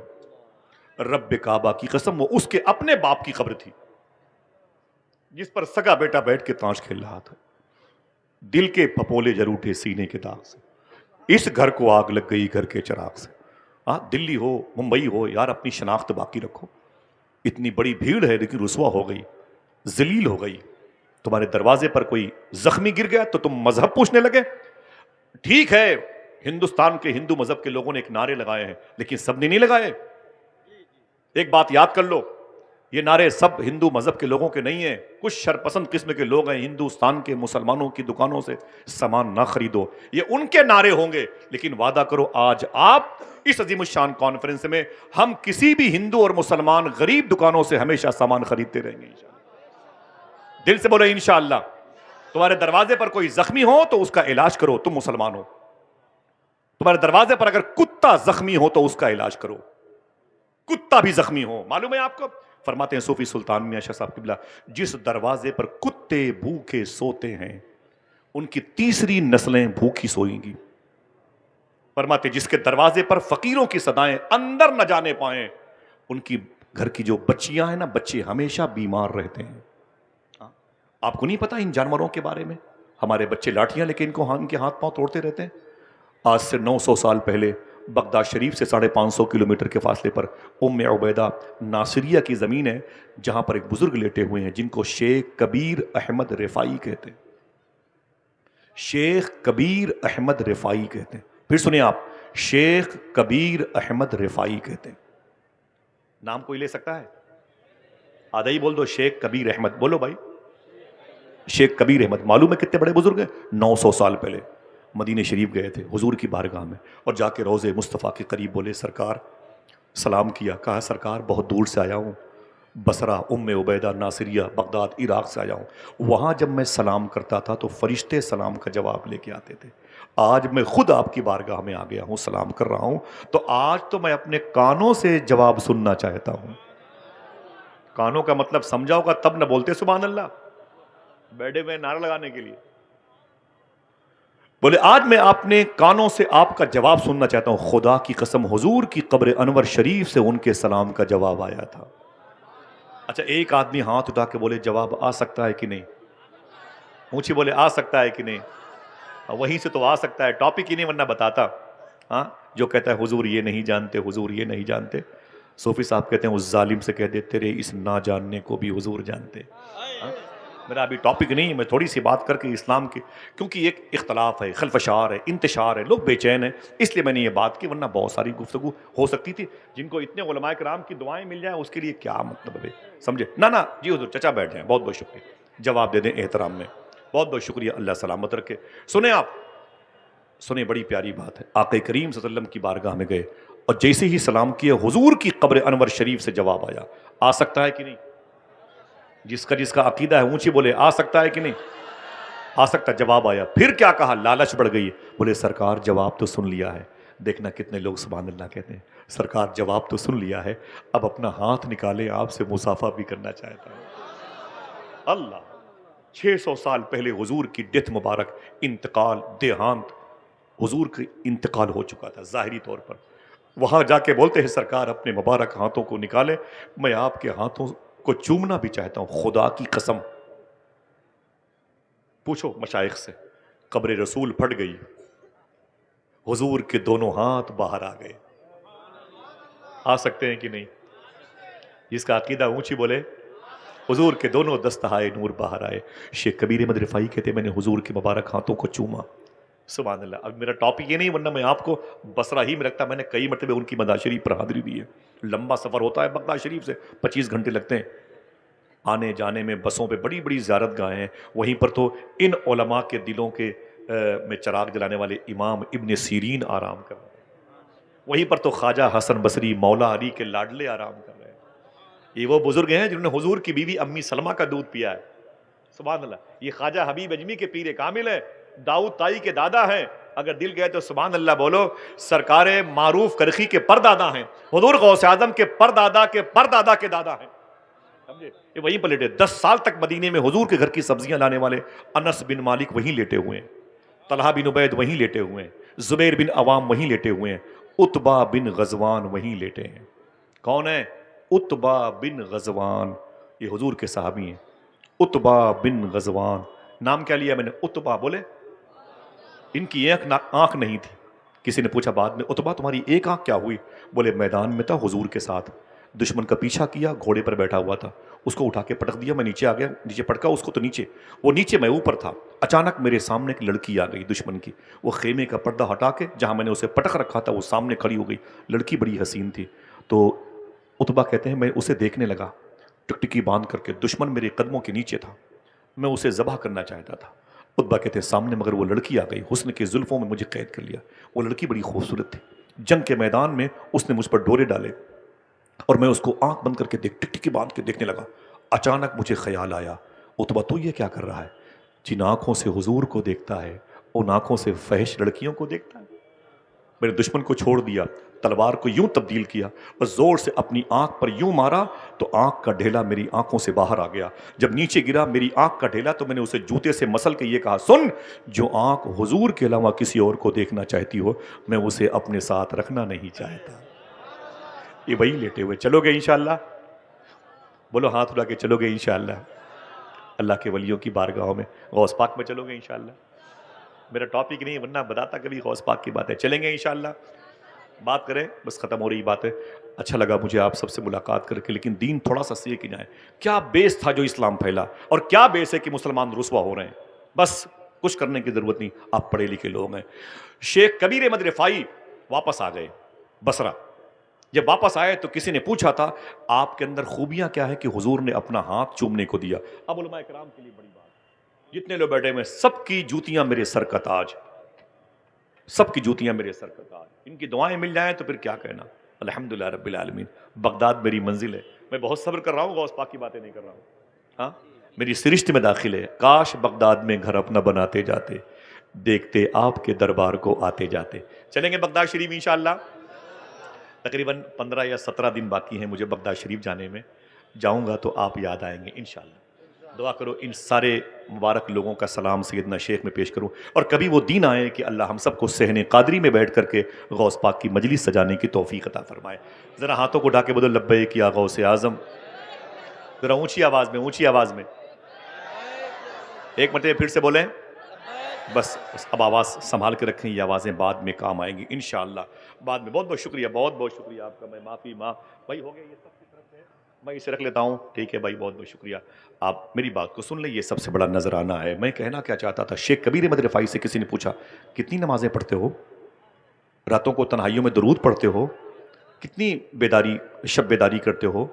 رب کعبہ کی قسم وہ اس کے اپنے باپ کی قبر تھی جس پر سگا بیٹا بیٹھ کے تاش کھیل رہا تھا. دل کے پھپولے جر اٹھے سینے کے داغ سے, اس گھر کو آگ لگ گئی گھر کے چراغ سے. دلی ہو ممبئی ہو, یار اپنی شناخت باقی رکھو. اتنی بڑی بھیڑ ہے لیکن رسوا ہو گئی, ذلیل ہو گئی. تمہارے دروازے پر کوئی زخمی گر گیا تو تم مذہب پوچھنے لگے. ٹھیک ہے ہندوستان کے ہندو مذہب کے لوگوں نے ایک نعرے لگائے ہیں، لیکن سب نے نہیں لگائے. ایک بات یاد کر لو، یہ نعرے سب ہندو مذہب کے لوگوں کے نہیں ہیں. کچھ شرپسند قسم کے لوگ ہیں ہندوستان کے مسلمانوں کی دکانوں سے سامان نہ خریدو، یہ ان کے نعرے ہوں گے. لیکن وعدہ کرو آج آپ اس عظیم الشان کانفرنس میں ہم کسی بھی ہندو اور مسلمان غریب دکانوں سے ہمیشہ سامان خریدتے رہیں گے انشاءاللہ. دل سے بولو انشاءاللہ. تمہارے دروازے پر کوئی زخمی ہو تو اس کا علاج کرو، تم مسلمان ہو. تمہارے دروازے پر اگر کتا زخمی ہو تو اس کا علاج کرو، کتا بھی زخمی ہو. معلوم ہے آپ کو، فرماتے ہیں صوفی سلطان میاں شاہ صاحب قبلہ، جس دروازے پر کتے بھوکے سوتے ہیں ان کی تیسری نسلیں بھوکی سوئیں گی. فرماتے جس کے دروازے پر فقیروں کی صدائیں اندر نہ جانے پائیں ان کی گھر کی جو بچیاں ہیں نا، بچے ہمیشہ بیمار رہتے ہیں. آپ کو نہیں پتا ان جانوروں کے بارے میں؟ ہمارے بچے لاٹھیاں لے کے ان کے ہاتھ پاؤں توڑتے رہتے ہیں. آج سے 900 سال پہلے بغداد شریف سے 550 کلومیٹر کے فاصلے پر ام عبیدہ ناصریہ کی زمین ہے جہاں پر ایک بزرگ لیٹے ہوئے ہیں جن کو شیخ کبیر احمد رفاعی کہتے ہیں. شیخ کبیر احمد رفاعی کہتے ہیں. پھر سنیں آپ، شیخ کبیر احمد رفاعی کہتے ہیں. نام کوئی لے سکتا ہے؟ آدھا ہی بول دو، شیخ کبیر احمد. بولو بھائی، شیخ کبیر احمد. معلوم ہے کتنے بڑے بزرگ ہیں؟ 900 سال پہلے مدینہ شریف گئے تھے حضور کی بارگاہ میں اور جا کے روضے مصطفیٰ کے قریب بولے سرکار، سلام کیا. کہا سرکار بہت دور سے آیا ہوں، بصرہ ام عبیدہ ناصریہ بغداد عراق سے آیا ہوں. وہاں جب میں سلام کرتا تھا تو فرشتے سلام کا جواب لے کے آتے تھے. آج میں خود آپ کی بارگاہ میں آ گیا ہوں، سلام کر رہا ہوں، تو آج تو میں اپنے کانوں سے جواب سننا چاہتا ہوں. کانوں کا مطلب سمجھا ہوگا تب نہ بولتے سبحان اللہ، بیٹھے ہوئے نعرہ لگانے کے لیے. بولے آج میں اپنے کانوں سے آپ کا جواب سننا چاہتا ہوں. خدا کی قسم حضور کی قبر انور شریف سے ان کے سلام کا جواب آیا تھا. اچھا ایک آدمی ہاتھ اٹھا کے بولے جواب آ سکتا ہے کہ نہیں؟ اونچی بولے آ سکتا ہے کہ نہیں؟ وہیں سے تو آ سکتا ہے، ٹاپک ہی نہیں ورنہ بتاتا. ہاں جو کہتا ہے حضور یہ نہیں جانتے، حضور یہ نہیں جانتے، صوفی صاحب کہتے ہیں اس ظالم سے کہہ دے تیرے اس نہ جاننے کو بھی حضور جانتے. میرا ابھی ٹاپک نہیں ہے، میں تھوڑی سی بات کر کے اسلام کی، کیونکہ ایک اختلاف ہے، خلفشار ہے، انتشار ہے، لوگ بے چین ہیں، اس لیے میں نے یہ بات کی. ورنہ بہت ساری گفتگو ہو سکتی تھی. جن کو اتنے علماء کرام کی دعائیں مل جائیں اس کے لیے کیا مطلب ہے، سمجھے نا. جی حضور چچا بیٹھ جائیں، بہت بہت شکریہ، جواب دے دیں احترام میں. بہت بہت شکریہ، اللہ سلامت رکھے. سنیں آپ، سنیں بڑی پیاری بات ہے. آقا کریم صلی اللہ علیہ وسلم کی بارگاہ میں گئے اور جیسے ہی سلام کیے حضور کی قبر انور شریف سے جواب آیا. آ سکتا ہے کہ نہیں؟ جس کا عقیدہ ہے اونچی بولے آ سکتا ہے کہ نہیں؟ آ سکتا. جواب آیا. پھر کیا کہا؟ لالچ بڑھ گئی. بولے سرکار جواب تو سن لیا ہے. دیکھنا کتنے لوگ سبحان اللہ کہتے ہیں. سرکار جواب تو سن لیا ہے، اب اپنا ہاتھ نکالے آپ سے مصافحہ بھی کرنا چاہتا ہے. اللہ 600 سال پہلے حضور کی ڈیتھ مبارک، انتقال، دیہانت، حضور کی انتقال ہو چکا تھا ظاہری طور پر. وہاں جا کے بولتے ہیں سرکار اپنے مبارک ہاتھوں کو نکالے، میں آپ کے ہاتھوں کو چومنا بھی چاہتا ہوں. خدا کی قسم پوچھو مشائخ سے، قبر رسول پھٹ گئی، حضور کے دونوں ہاتھ باہر آ گئے. آ سکتے ہیں کہ نہیں؟ جس کا عقیدہ اونچی بولے حضور کے دونوں دستہائے نور باہر آئے. شیخ کبیر احمد رفاعی کہتے میں نے حضور کے مبارک ہاتھوں کو چوما. سبحان اللہ. اب میرا ٹاپک یہ نہیں، ورنہ میں آپ کو بصرہ ہی میں رکھتا. میں نے کئی مرتبہ ان کی مدار شریف پر حاضری دی ہے. لمبا سفر ہوتا ہے بغداد شریف سے، 25 گھنٹے لگتے ہیں آنے جانے میں. بسوں پہ بڑی بڑی زیارت گاہیں ہیں. وہیں پر تو ان علماء کے دلوں کے میں چراغ جلانے والے امام ابن سیرین آرام کر رہے ہیں. وہیں پر تو خواجہ حسن بصری مولا علی کے لاڈلے آرام کر رہے ہیں. یہ وہ بزرگ ہیں جنہوں نے حضور کی بیوی امی سلمہ کا دودھ پیا ہے. سبحان اللہ. یہ خواجہ حبیب اجمی کے پیر کامل ہے، داؤد تائی کے دادا ہیں. اگر دل گئے تو سبحان اللہ بولو. سرکار معروف کرخی کے پردادا ہیں، حضور غوث اعظم کے پردادا کے پردادا کے دادا ہیں. سمجھے؟ یہ وہیں پر لیٹے. 10 سال تک مدینے میں حضور کے گھر کی سبزیاں لانے والے انس بن مالک وہیں لیٹے ہوئے ہیں، طلحہ بن عبید وہیں لیٹے ہوئے ہیں، زبیر بن عوام وہیں لیٹے ہوئے ہیں، عتبہ بن غزوان وہیں لیٹے ہیں. کون ہے؟ عتبہ بن غزوان. یہ حضور کے صحابی ہیں. عتبہ بن غزوان. نام کیا لیا میں نے؟ عتبہ. بولے ان کی ایک آنکھ نہیں تھی. کسی نے پوچھا بعد میں عتبہ تمہاری ایک آنکھ کیا ہوئی؟ بولے میدان میں تھا حضور کے ساتھ، دشمن کا پیچھا کیا، گھوڑے پر بیٹھا ہوا تھا، اس کو اٹھا کے پٹک دیا، میں نیچے آ گیا، نیچے پٹکا اس کو تو نیچے، وہ نیچے میں اوپر تھا۔ اچانک میرے سامنے ایک لڑکی آ گئی دشمن کی، وہ خیمے کا پردہ ہٹا کے جہاں میں نے اسے پٹک رکھا تھا وہ سامنے کھڑی ہو گئی، لڑکی بڑی حسین تھی۔ تو عتبہ کہتے ہیں میں اسے دیکھنے لگا ٹکٹکی باندھ کر کے، دشمن میرے قدموں کے نیچے تھا، میں اسے ذبح کرنا چاہتا تھا۔ عتبہ کہتے ہیں سامنے مگر وہ لڑکی آ گئی، حسن کے زلفوں میں مجھے قید کر لیا۔ وہ لڑکی بڑی خوبصورت تھی، جنگ کے میدان میں اس نے مجھ پر ڈورے ڈالے اور میں اس کو آنکھ بند کر کے ٹکٹکی باندھ کے دیکھنے لگا۔ اچانک مجھے خیال آیا، عتبہ تو یہ کیا کر رہا ہے؟ جن آنکھوں سے حضور کو دیکھتا ہے ان آنکھوں سے فحش لڑکیوں کو دیکھتا ہے۔ میرے دشمن کو چھوڑ دیا، تلوار کو یوں تبدیل کیا اور زور سے اپنی آنکھ پر یوں مارا تو آنکھ کا ڈھیلا میری آنکھوں سے باہر آ گیا۔ جب نیچے گرا میری آنکھ کا ڈھیلا تو میں نے اسے جوتے سے مسل کے یہ کہا، سن، جو آنکھ حضور کے علاوہ کسی اور کو دیکھنا چاہتی ہو میں اسے اپنے ساتھ رکھنا نہیں چاہتا۔ یہ وہی لیٹے ہوئے، چلو گے انشاءاللہ؟ بولو ہاتھ اٹھا کے چلو گے انشاءاللہ؟ اللہ کے ولیوں کی بارگاہوں میں، غوث پاک میں چلو گے انشاءاللہ؟ میرا ٹاپک نہیں ورنہ بتاتا کبھی غوث پاک کی بات ہے، چلیں گے انشاءاللہ؟ بات کریں، بس ختم ہو رہی بات ہے۔ اچھا لگا مجھے آپ سب سے ملاقات کر کے، لیکن دین تھوڑا سا سیکھ کی جائے، کیا بیس تھا جو اسلام پھیلا اور کیا بیس ہے کہ مسلمان رسوا ہو رہے ہیں؟ بس کچھ کرنے کی ضرورت نہیں، آپ پڑھے لکھے لوگ ہیں۔ شیخ کبیر احمد رفاعی واپس آ گئے بصرہ، جب واپس آئے تو کسی نے پوچھا تھا آپ کے اندر خوبیاں کیا ہے کہ حضور نے اپنا ہاتھ چومنے کو دیا؟ اب علماء کرام کے لیے بڑی بات، جتنے لوگ بیٹھے ہوئے سب کی جوتیاں میرے سر کا تاج، سب کی جوتیاں میرے سر کا تاج، ان کی دعائیں مل جائیں تو پھر کیا کہنا۔ الحمدللہ رب العالمین، بغداد میری منزل ہے، میں بہت صبر کر رہا ہوں، غوث پاک کی باتیں نہیں کر رہا ہوں، ہاں میری سرشت میں داخل ہے۔ کاش بغداد میں گھر اپنا بناتے جاتے، دیکھتے آپ کے دربار کو آتے جاتے۔ چلیں گے بغداد شریف انشاءاللہ؟ تقریباً 15 یا 17 دن باقی ہیں مجھے بغداد شریف جانے میں، جاؤں گا تو آپ یاد آئیں گے انشاءاللہ۔ دعا کرو ان سارے مبارک لوگوں کا سلام سیدنا شیخ میں پیش کروں، اور کبھی وہ دن آئے کہ اللہ ہم سب کو صحن قادری میں بیٹھ کر کے غوث پاک کی مجلس سجانے کی توفیق عطا فرمائے۔ ذرا ہاتھوں کو اٹھا کے بولو لبیک یا غوث اعظم، ذرا اونچی آواز میں، اونچی آواز میں ایک مرتبہ پھر سے بولیں۔ بس اب آواز سنبھال کے رکھیں، یہ آوازیں بعد میں کام آئیں گی انشاءاللہ بعد میں۔ بہت بہت شکریہ، بہت بہت شکریہ آپ کا، میں معافی بھائی ہو گیا یہ سب کی طرف سے، میں اسے رکھ لیتا ہوں، ٹھیک ہے بھائی، بہت بہت شکریہ۔ آپ میری بات کو سن لیں، یہ سب سے بڑا نذرانہ ہے۔ میں کہنا کیا چاہتا تھا، شیخ کبیر احمد رفاعی سے کسی نے پوچھا کتنی نمازیں پڑھتے ہو، راتوں کو تنہائیوں میں درود پڑھتے ہو، کتنی بیداری شب بیداری کرتے ہو،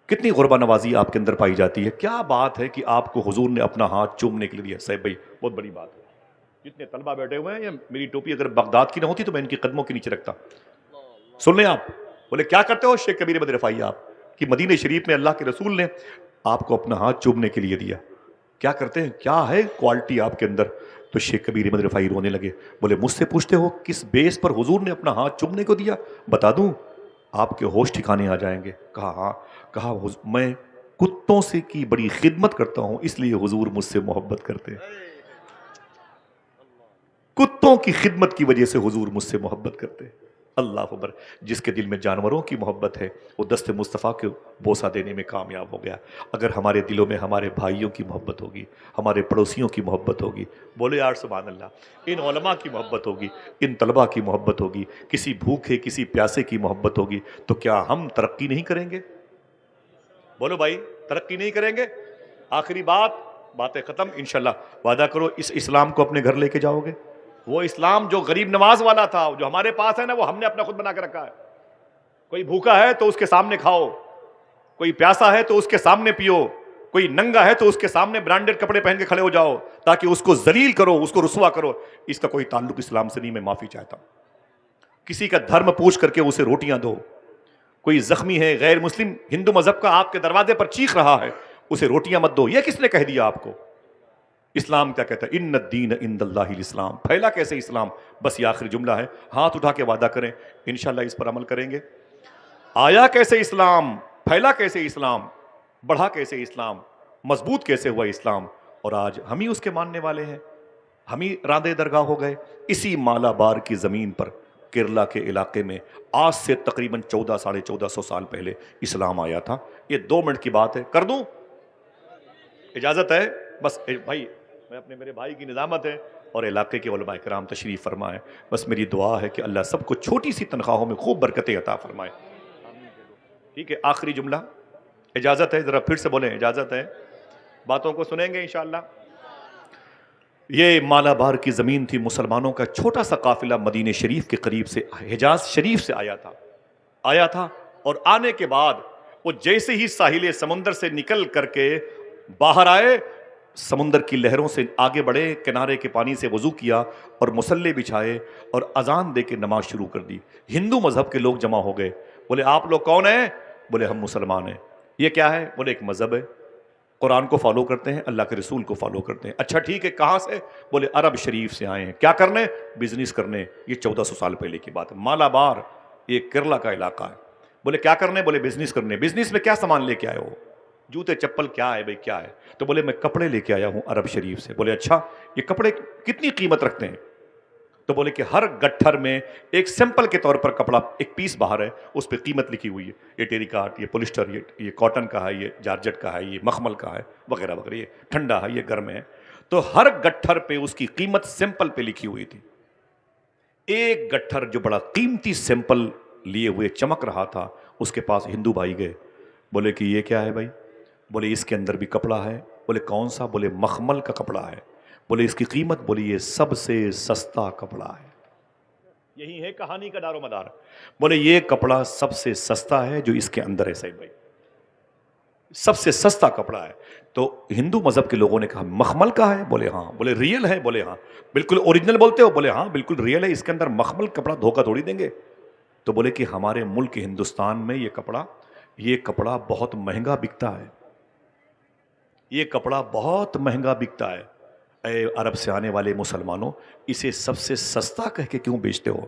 کتنی غربہ نوازی آپ کے اندر پائی جاتی ہے، کیا بات ہے کہ آپ کو حضور نے اپنا ہاتھ چومنے کے لیے دیا؟ صاحب بھائی بہت بڑی بات ہے، جتنے طلبہ بیٹھے ہوئے ہیں، یا میری ٹوپی اگر بغداد کی نہ ہوتی تو میں ان کے قدموں کے نیچے رکھتا۔ سن لیں آپ، بولے کیا کرتے ہو شیخ کبیر احمد رفاعی؟ آپ کہ مدینہ شریف میں اللہ کے رسول نے آپ کو اپنا ہاتھ چومنے کے لیے دیا، کیا کرتے ہیں، کیا ہے کوالٹی آپ کے اندر؟ تو شیخ کبیر احمد رفاعی رونے لگے، بولے مجھ سے پوچھتے ہو کس بیس پر حضور نے اپنا ہاتھ چومنے کو دیا؟ بتا دوں آپ کے ہوش ٹھکانے آ جائیں گے۔ کہا ہاں، کہا میں کتوں سے کی بڑی خدمت کرتا ہوں اس لیے حضور مجھ سے محبت کرتے ہیں، کتوں کی خدمت کی وجہ سے حضور مجھ سے محبت کرتے ہیں۔ اللہ اکبر، جس کے دل میں جانوروں کی محبت ہے وہ دست مصطفیٰ کو بوسہ دینے میں کامیاب ہو گیا۔ اگر ہمارے دلوں میں ہمارے بھائیوں کی محبت ہوگی، ہمارے پڑوسیوں کی محبت ہوگی، بولے یار سبحان اللہ، ان علماء کی محبت ہوگی، ان طلباء کی محبت ہوگی، کسی بھوکے کسی پیاسے کی محبت ہوگی، تو کیا ہم ترقی نہیں کریں گے؟ بولو بھائی، ترقی نہیں کریں گے؟ آخری باتیں ختم انشاءاللہ۔ وعدہ کرو اس اسلام کو اپنے گھر لے کے جاؤ گے؟ وہ اسلام جو غریب نواز والا تھا، جو ہمارے پاس ہے نا، وہ ہم نے اپنا خود بنا کے رکھا ہے۔ کوئی بھوکا ہے تو اس کے سامنے کھاؤ، کوئی پیاسا ہے تو اس کے سامنے پیو، کوئی ننگا ہے تو اس کے سامنے برانڈڈ کپڑے پہن کے کھڑے ہو جاؤ تاکہ اس کو ذلیل کرو، اس کو رسوا کرو۔ اس کا کوئی تعلق اسلام سے نہیں، میں معافی چاہتا ہوں۔ کسی کا دھرم پوچھ کر کے اسے روٹیاں دو، کوئی زخمی ہے غیر مسلم ہندو مذہب کا آپ کے دروازے پر چیخ رہا ہے، اسے روٹیاں مت دو۔ یہ کس نے کہہ دیا آپ کو؟ اسلام کیا کہتا ہے؟ ان الدین عند اللہ الاسلام۔ پھیلا کیسے اسلام؟ بس یہ آخری جملہ ہے، ہاتھ اٹھا کے وعدہ کریں انشاءاللہ اس پر عمل کریں گے۔ آیا کیسے اسلام، پھیلا کیسے اسلام، بڑھا کیسے اسلام، مضبوط کیسے ہوا اسلام، اور آج ہم ہی اس کے ماننے والے ہیں، ہم ہی راندے درگاہ ہو گئے۔ اسی مالابار کی زمین پر کیرلا کے علاقے میں آج سے تقریباً 1400 سال پہلے اسلام آیا تھا۔ یہ 2 منٹ کی بات ہے، کر دوں؟ اجازت ہے؟ بس بھائی، میں اپنے میرے بھائی کی نظامت ہے اور علاقے کے علماء کرام تشریف فرمائیں، بس میری دعا ہے کہ اللہ سب کو چھوٹی سی تنخواہوں میں خوب برکتیں عطا فرمائے۔ ٹھیک ہے, آخری جملہ, اجازت ہے ذرا پھر سے بولیں, اجازت ہے, باتوں کو سنیں گے انشاءاللہ. یہ مالابار کی زمین تھی, مسلمانوں کا چھوٹا سا قافلہ مدینہ شریف کے قریب سے حجاز شریف سے آیا تھا اور آنے کے بعد وہ جیسے ہی ساحل سمندر سے نکل کر کے باہر آئے, سمندر کی لہروں سے آگے بڑھے, کنارے کے پانی سے وضو کیا اور مصلے بچھائے اور اذان دے کے نماز شروع کر دی. ہندو مذہب کے لوگ جمع ہو گئے, بولے آپ لوگ کون ہیں؟ بولے ہم مسلمان ہیں. یہ کیا ہے؟ بولے ایک مذہب ہے, قرآن کو فالو کرتے ہیں, اللہ کے رسول کو فالو کرتے ہیں. اچھا ٹھیک ہے, کہاں سے؟ بولے عرب شریف سے آئے ہیں. کیا کرنے؟ بزنس کرنے. یہ 1400 سال پہلے کی بات ہے. مالابار یہ کیرلا کا علاقہ ہے. بولے کیا کرنے؟ بولے بزنس کرنے. بزنس میں کیا سامان لے کے آئے ہو؟ جوتے چپل کیا ہے بھائی, کیا ہے؟ تو بولے میں کپڑے لے کے آیا ہوں عرب شریف سے. بولے اچھا, یہ کپڑے کتنی قیمت رکھتے ہیں؟ تو بولے کہ ہر گٹھر میں ایک سیمپل کے طور پر کپڑا ایک پیس باہر ہے, اس پہ قیمت لکھی ہوئی ہے, یہ ٹیری کاٹ, یہ پولیسٹر, یہ کاٹن کا ہے, یہ جارجٹ کا ہے, یہ مخمل کا ہے, وغیرہ وغیرہ, یہ ٹھنڈا ہے, یہ گرم ہے. تو ہر گٹھر پہ اس کی قیمت سیمپل پہ لکھی ہوئی تھی. ایک گٹھر جو بڑا قیمتی سیمپل لیے ہوئے چمک رہا تھا, اس کے پاس ہندو بھائی گئے. بولے کہ یہ کیا ہے بھائی؟ بولے اس کے اندر بھی کپڑا ہے. بولے کون سا؟ بولے مخمل کا کپڑا ہے. بولے اس کی قیمت؟ بولے یہ سب سے سستا کپڑا ہے. یہی ہے کہانی کا دار و مدار. بولے یہ کپڑا سب سے سستا ہے جو اس کے اندر ہے صاحب بھائی, سب سے سستا کپڑا ہے. تو ہندو مذہب کے لوگوں نے کہا مخمل کا ہے؟ بولے ہاں. بولے ریئل ہے؟ بولے ہاں. بالکل اوریجنل بولتے ہو؟ بولے ہاں بالکل ریئل ہے, اس کے اندر مخمل کپڑا دھوکہ تھوڑی دیں گے. تو بولے کہ ہمارے ملک ہندوستان میں یہ کپڑا بہت مہنگا بکتا ہے, یہ کپڑا بہت مہنگا بکتا ہے. اے عرب سے آنے والے مسلمانوں, اسے سب سے سستا کہہ کے کیوں بیچتے ہو؟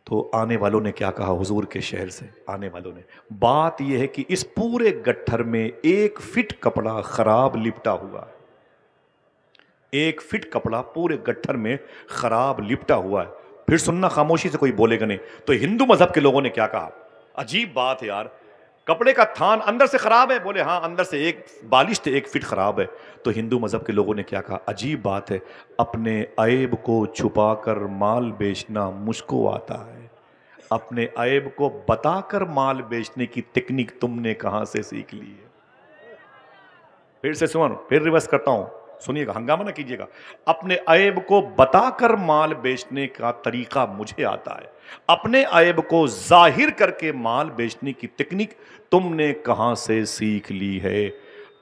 تو آنے والوں نے کیا کہا, حضور کے شہر سے آنے والوں نے, بات یہ ہے کہ اس پورے گٹھر میں 1 فٹ کپڑا خراب لپٹا ہوا ہے. 1 فٹ کپڑا پورے گٹھر میں خراب لپٹا ہوا ہے. پھر سننا خاموشی سے, کوئی بولے گا نہیں. تو ہندو مذہب کے لوگوں نے کیا کہا, عجیب بات ہے یار, کپڑے کا تھان اندر سے خراب ہے؟ بولے ہاں اندر سے ایک بالش سے 1 فٹ خراب ہے. تو ہندو مذہب کے لوگوں نے کیا کہا, عجیب بات ہے, اپنے عیب کو چھپا کر مال بیچنا مجھ کو آتا ہے, اپنے عیب کو بتا کر مال بیچنے کی ٹیکنیک تم نے کہاں سے سیکھ لی ہے؟ پھر سے سن, پھر ریورس کرتا ہوں, سنیے گا, ہنگامہ نہ کیجیے گا. اپنے عیب کو بتا کر مال بیچنے کا طریقہ مجھے آتا ہے, اپنے عیب کو ظاہر کر کے مال بیچنے کی ٹیکنیک تم نے کہاں سے سیکھ لی ہے؟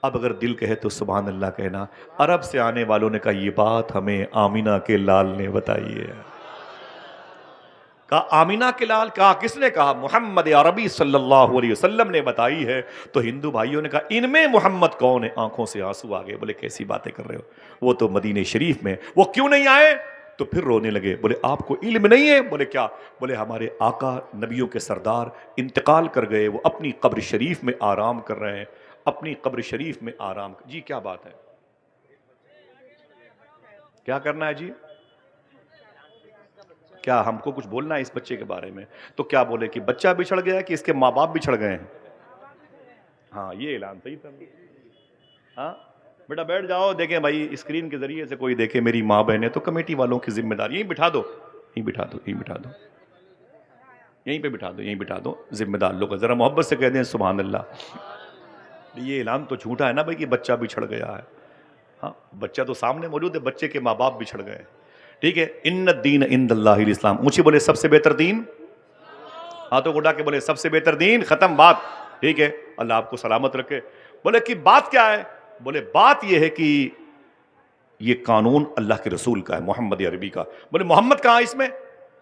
اب اگر دل کہے تو سبحان اللہ کہنا. عرب سے آنے والوں نے کہا یہ بات ہمیں آمینہ کے لال نے بتائی ہے. کہا آمینہ کے لال؟ کہا کس نے کہا؟ محمد عربی صلی اللہ علیہ وسلم نے بتائی ہے. تو ہندو بھائیوں نے کہا ان میں محمد کون ہے؟ آنکھوں سے آنسو آ گئے. بولے کیسی باتیں کر رہے ہو, وہ تو مدینہ شریف میں, وہ کیوں نہیں آئے؟ تو پھر رونے لگے. بولے آپ کو علم نہیں ہے؟ بولے کیا؟ بولے ہمارے آقا نبیوں کے سردار انتقال کر گئے, وہ اپنی قبر شریف میں آرام کر رہے ہیں, اپنی قبر شریف میں آرام. جی کیا بات ہے, کیا کرنا ہے جی؟ کیا ہم کو کچھ بولنا ہے اس بچے کے بارے میں؟ تو کیا بولے کہ بچہ بچھڑ گیا کہ اس کے ماں باپ بچھڑ گئے ہیں؟ ہاں یہ اعلان صحیح تھا. ہاں بیٹا بیٹھ جاؤ, دیکھیں بھائی اسکرین کے ذریعے سے کوئی دیکھے میری ماں بہنیں, تو کمیٹی والوں کی ذمہ داری, یہیں بٹھا دو, یہیں بٹھا دو, یہیں بٹھا دو, یہیں پہ بٹھا دو, یہیں بٹھا دو. ذمہ دار لوگ ذرا محبت سے کہہ دیں سبحان اللہ. یہ اعلان تو جھوٹا ہے نا بھائی کہ بچہ بچھڑ گیا ہے. ہاں بچہ تو سامنے موجود ہے, بچے کے ماں باپ بچھڑ گئے. ٹھیک ہے, ان الدین عند اللہ الاسلام. اونچی بولے سب سے بہتر دین, ہاتھوں کو اٹھا کے بولے سب سے بہتر دین, ختم بات. ٹھیک ہے, اللہ آپ کو سلامت رکھے. بولے کہ بات کیا ہے؟ بولے بات یہ ہے کہ یہ قانون اللہ کے رسول کا ہے, محمد عربی کا. بولے محمد کہاں اس میں؟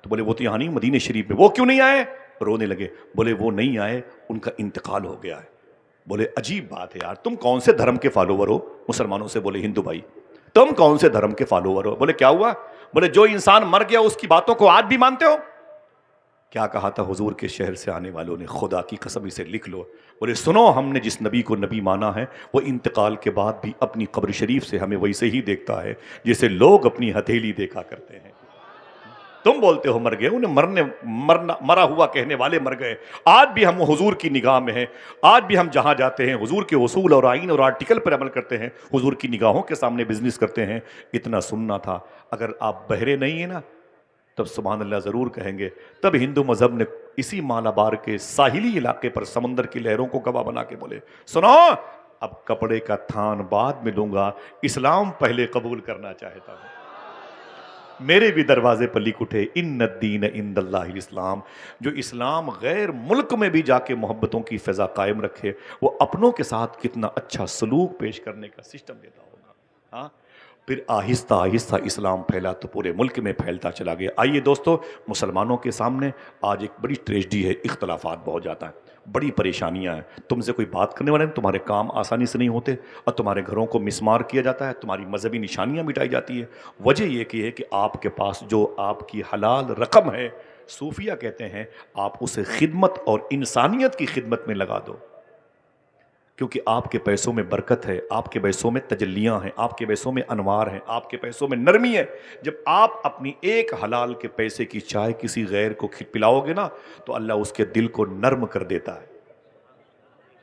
تو بولے وہ تو یہاں نہیں, مدینہ شریف میں. وہ کیوں نہیں آئے؟ رونے لگے. بولے وہ نہیں آئے, ان کا انتقال ہو گیا ہے. بولے عجیب بات ہے یار, تم کون سے دھرم کے فالوور ہو؟ مسلمانوں سے بولے ہندو بھائی تم کون سے دھرم کے فالوور ہو؟ بولے کیا ہوا؟ بولے جو انسان مر گیا اس کی باتوں کو آج بھی مانتے ہو؟ کیا کہا تھا حضور کے شہر سے آنے والوں نے, خدا کی قسم اسے لکھ لو. بولے سنو, ہم نے جس نبی کو نبی مانا ہے وہ انتقال کے بعد بھی اپنی قبر شریف سے ہمیں ویسے ہی دیکھتا ہے جیسے لوگ اپنی ہتھیلی دیکھا کرتے ہیں. تم بولتے ہو مر گئے, انہیں مرا ہوا کہنے والے مر گئے. آج بھی ہم حضور کی نگاہ میں ہیں, آج بھی ہم جہاں جاتے ہیں حضور کے اصول اور آئین اور آرٹیکل پر عمل کرتے ہیں, حضور کی نگاہوں کے سامنے بزنس کرتے ہیں. اتنا سننا تھا. اگر آپ بہرے نہیں ہیں نا تب سبحان اللہ ضرور کہیں گے. تب ہندو مذہب نے اسی مالابار کے ساحلی علاقے پر سمندر کی لہروں کو گواہ بنا کے بولے سنو اب کپڑے کا تھان بعد میں لوں گا, اسلام پہلے قبول کرنا چاہتا ہوں. میرے بھی دروازے پر لکھ اٹھے ان الدین عند اللہ الاسلام. جو اسلام غیر ملک میں بھی جا کے محبتوں کی فضا قائم رکھے, وہ اپنوں کے ساتھ کتنا اچھا سلوک پیش کرنے کا سسٹم دیتا ہوگا. ہاں پھر آہستہ آہستہ اسلام پھیلا تو پورے ملک میں پھیلتا چلا گیا. آئیے دوستو, مسلمانوں کے سامنے آج ایک بڑی ٹریجڈی ہے, اختلافات بہت جاتا ہے, بڑی پریشانیاں ہیں. تم سے کوئی بات کرنے والے ہیں, تمہارے کام آسانی سے نہیں ہوتے, اور تمہارے گھروں کو مسمار کیا جاتا ہے, تمہاری مذہبی نشانیاں مٹائی جاتی ہے. وجہ یہ کہ آپ کے پاس جو آپ کی حلال رقم ہے, صوفیہ کہتے ہیں آپ اسے خدمت اور انسانیت کی خدمت میں لگا دو, کیونکہ آپ کے پیسوں میں برکت ہے, آپ کے پیسوں میں تجلیاں ہیں, آپ کے پیسوں میں انوار ہیں, آپ کے پیسوں میں نرمی ہے. جب آپ اپنی ایک حلال کے پیسے کی چائے کسی غیر کو پلاؤ گے نا, تو اللہ اس کے دل کو نرم کر دیتا ہے.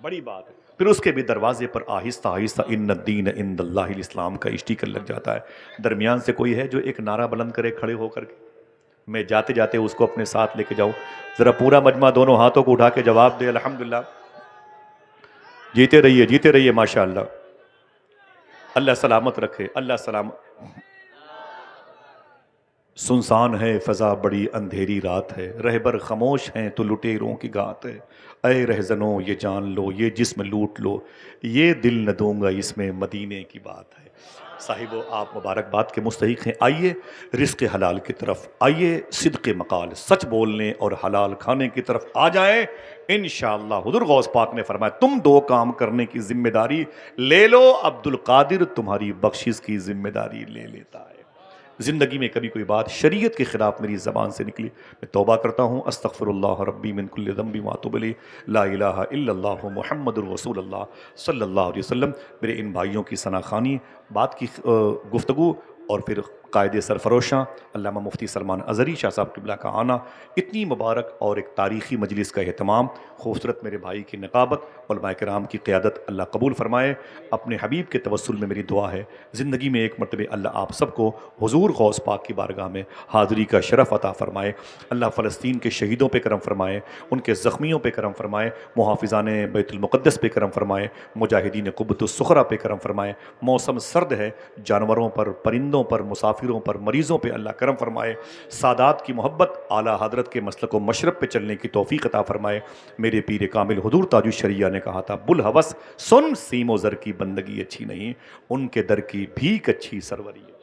بڑی بات ہے. پھر اس کے بھی دروازے پر آہستہ آہستہ ان الدین عند اللہ الاسلام کا اسٹیکر لگ جاتا ہے. درمیان سے کوئی ہے جو ایک نعرہ بلند کرے کھڑے ہو کر کے, میں جاتے جاتے اس کو اپنے ساتھ لے کے جاؤں. ذرا پورا مجمع دونوں ہاتھوں کو اٹھا کے جواب دے الحمدللہ. جیتے رہیے ماشاء اللہ. اللہ سلامت رکھے, اللہ سلامت. سنسان ہے فضا بڑی اندھیری رات ہے, رہبر خاموش ہیں تو لٹیروں کی گات ہے. اے رہزنوں یہ جان لو, یہ جسم لوٹ لو, یہ دل نہ دوں گا, اس میں مدینے کی بات ہے. صاحبو آپ مبارکباد کے مستحق ہیں. آئیے رزق حلال کی طرف, آئیے صدق مقال سچ بولنے اور حلال کھانے کی طرف آ جائیں انشاءاللہ. حضور غوث پاک نے فرمایا تم دو کام کرنے کی ذمہ داری لے لو, عبد القادر تمہاری بخشش کی ذمہ داری لے لیتا ہے. زندگی میں کبھی کوئی بات شریعت کے خلاف میری زبان سے نکلی, میں توبہ کرتا ہوں, استغفر اللہ ربی من کل ذنب واتوب الیہ, لا الہ الا اللہ محمد الرسول اللہ صلی اللہ علیہ وسلم. میرے ان بھائیوں کی ثنا خوانی, بات کی گفتگو, اور پھر قائد سرفروشاں علامہ مفتی سلمان اظہری شاہ صاحب قبلہ کا آنا, اتنی مبارک اور ایک تاریخی مجلس کا اہتمام, خوبصورت میرے بھائی کی نقابت, علماء کرام کی قیادت اللہ قبول فرمائے. اپنے حبیب کے توسل میں میری دعا ہے زندگی میں ایک مرتبہ اللہ آپ سب کو حضور غوث پاک کی بارگاہ میں حاضری کا شرف عطا فرمائے. اللہ فلسطین کے شہیدوں پہ کرم فرمائے, ان کے زخمیوں پہ کرم فرمائے, محافظان بیت المقدس پہ کرم فرمائے, مجاہدین قبۃ الصخرہ پہ کرم فرمائے. موسم سرد ہے, جانوروں پر, پرندوں پر, مسافروں پر, مریضوں پہ اللہ کرم فرمائے. سادات کی محبت, اعلیٰ حضرت کے مسلک و مشرب پہ چلنے کی توفیق عطا فرمائے. میرے پیر کامل حضور تاج الشریعہ نے کہا تھا بلحوث سن سیم و زر کی بندگی اچھی نہیں, ان کے در کی بھیک اچھی سروری ہے.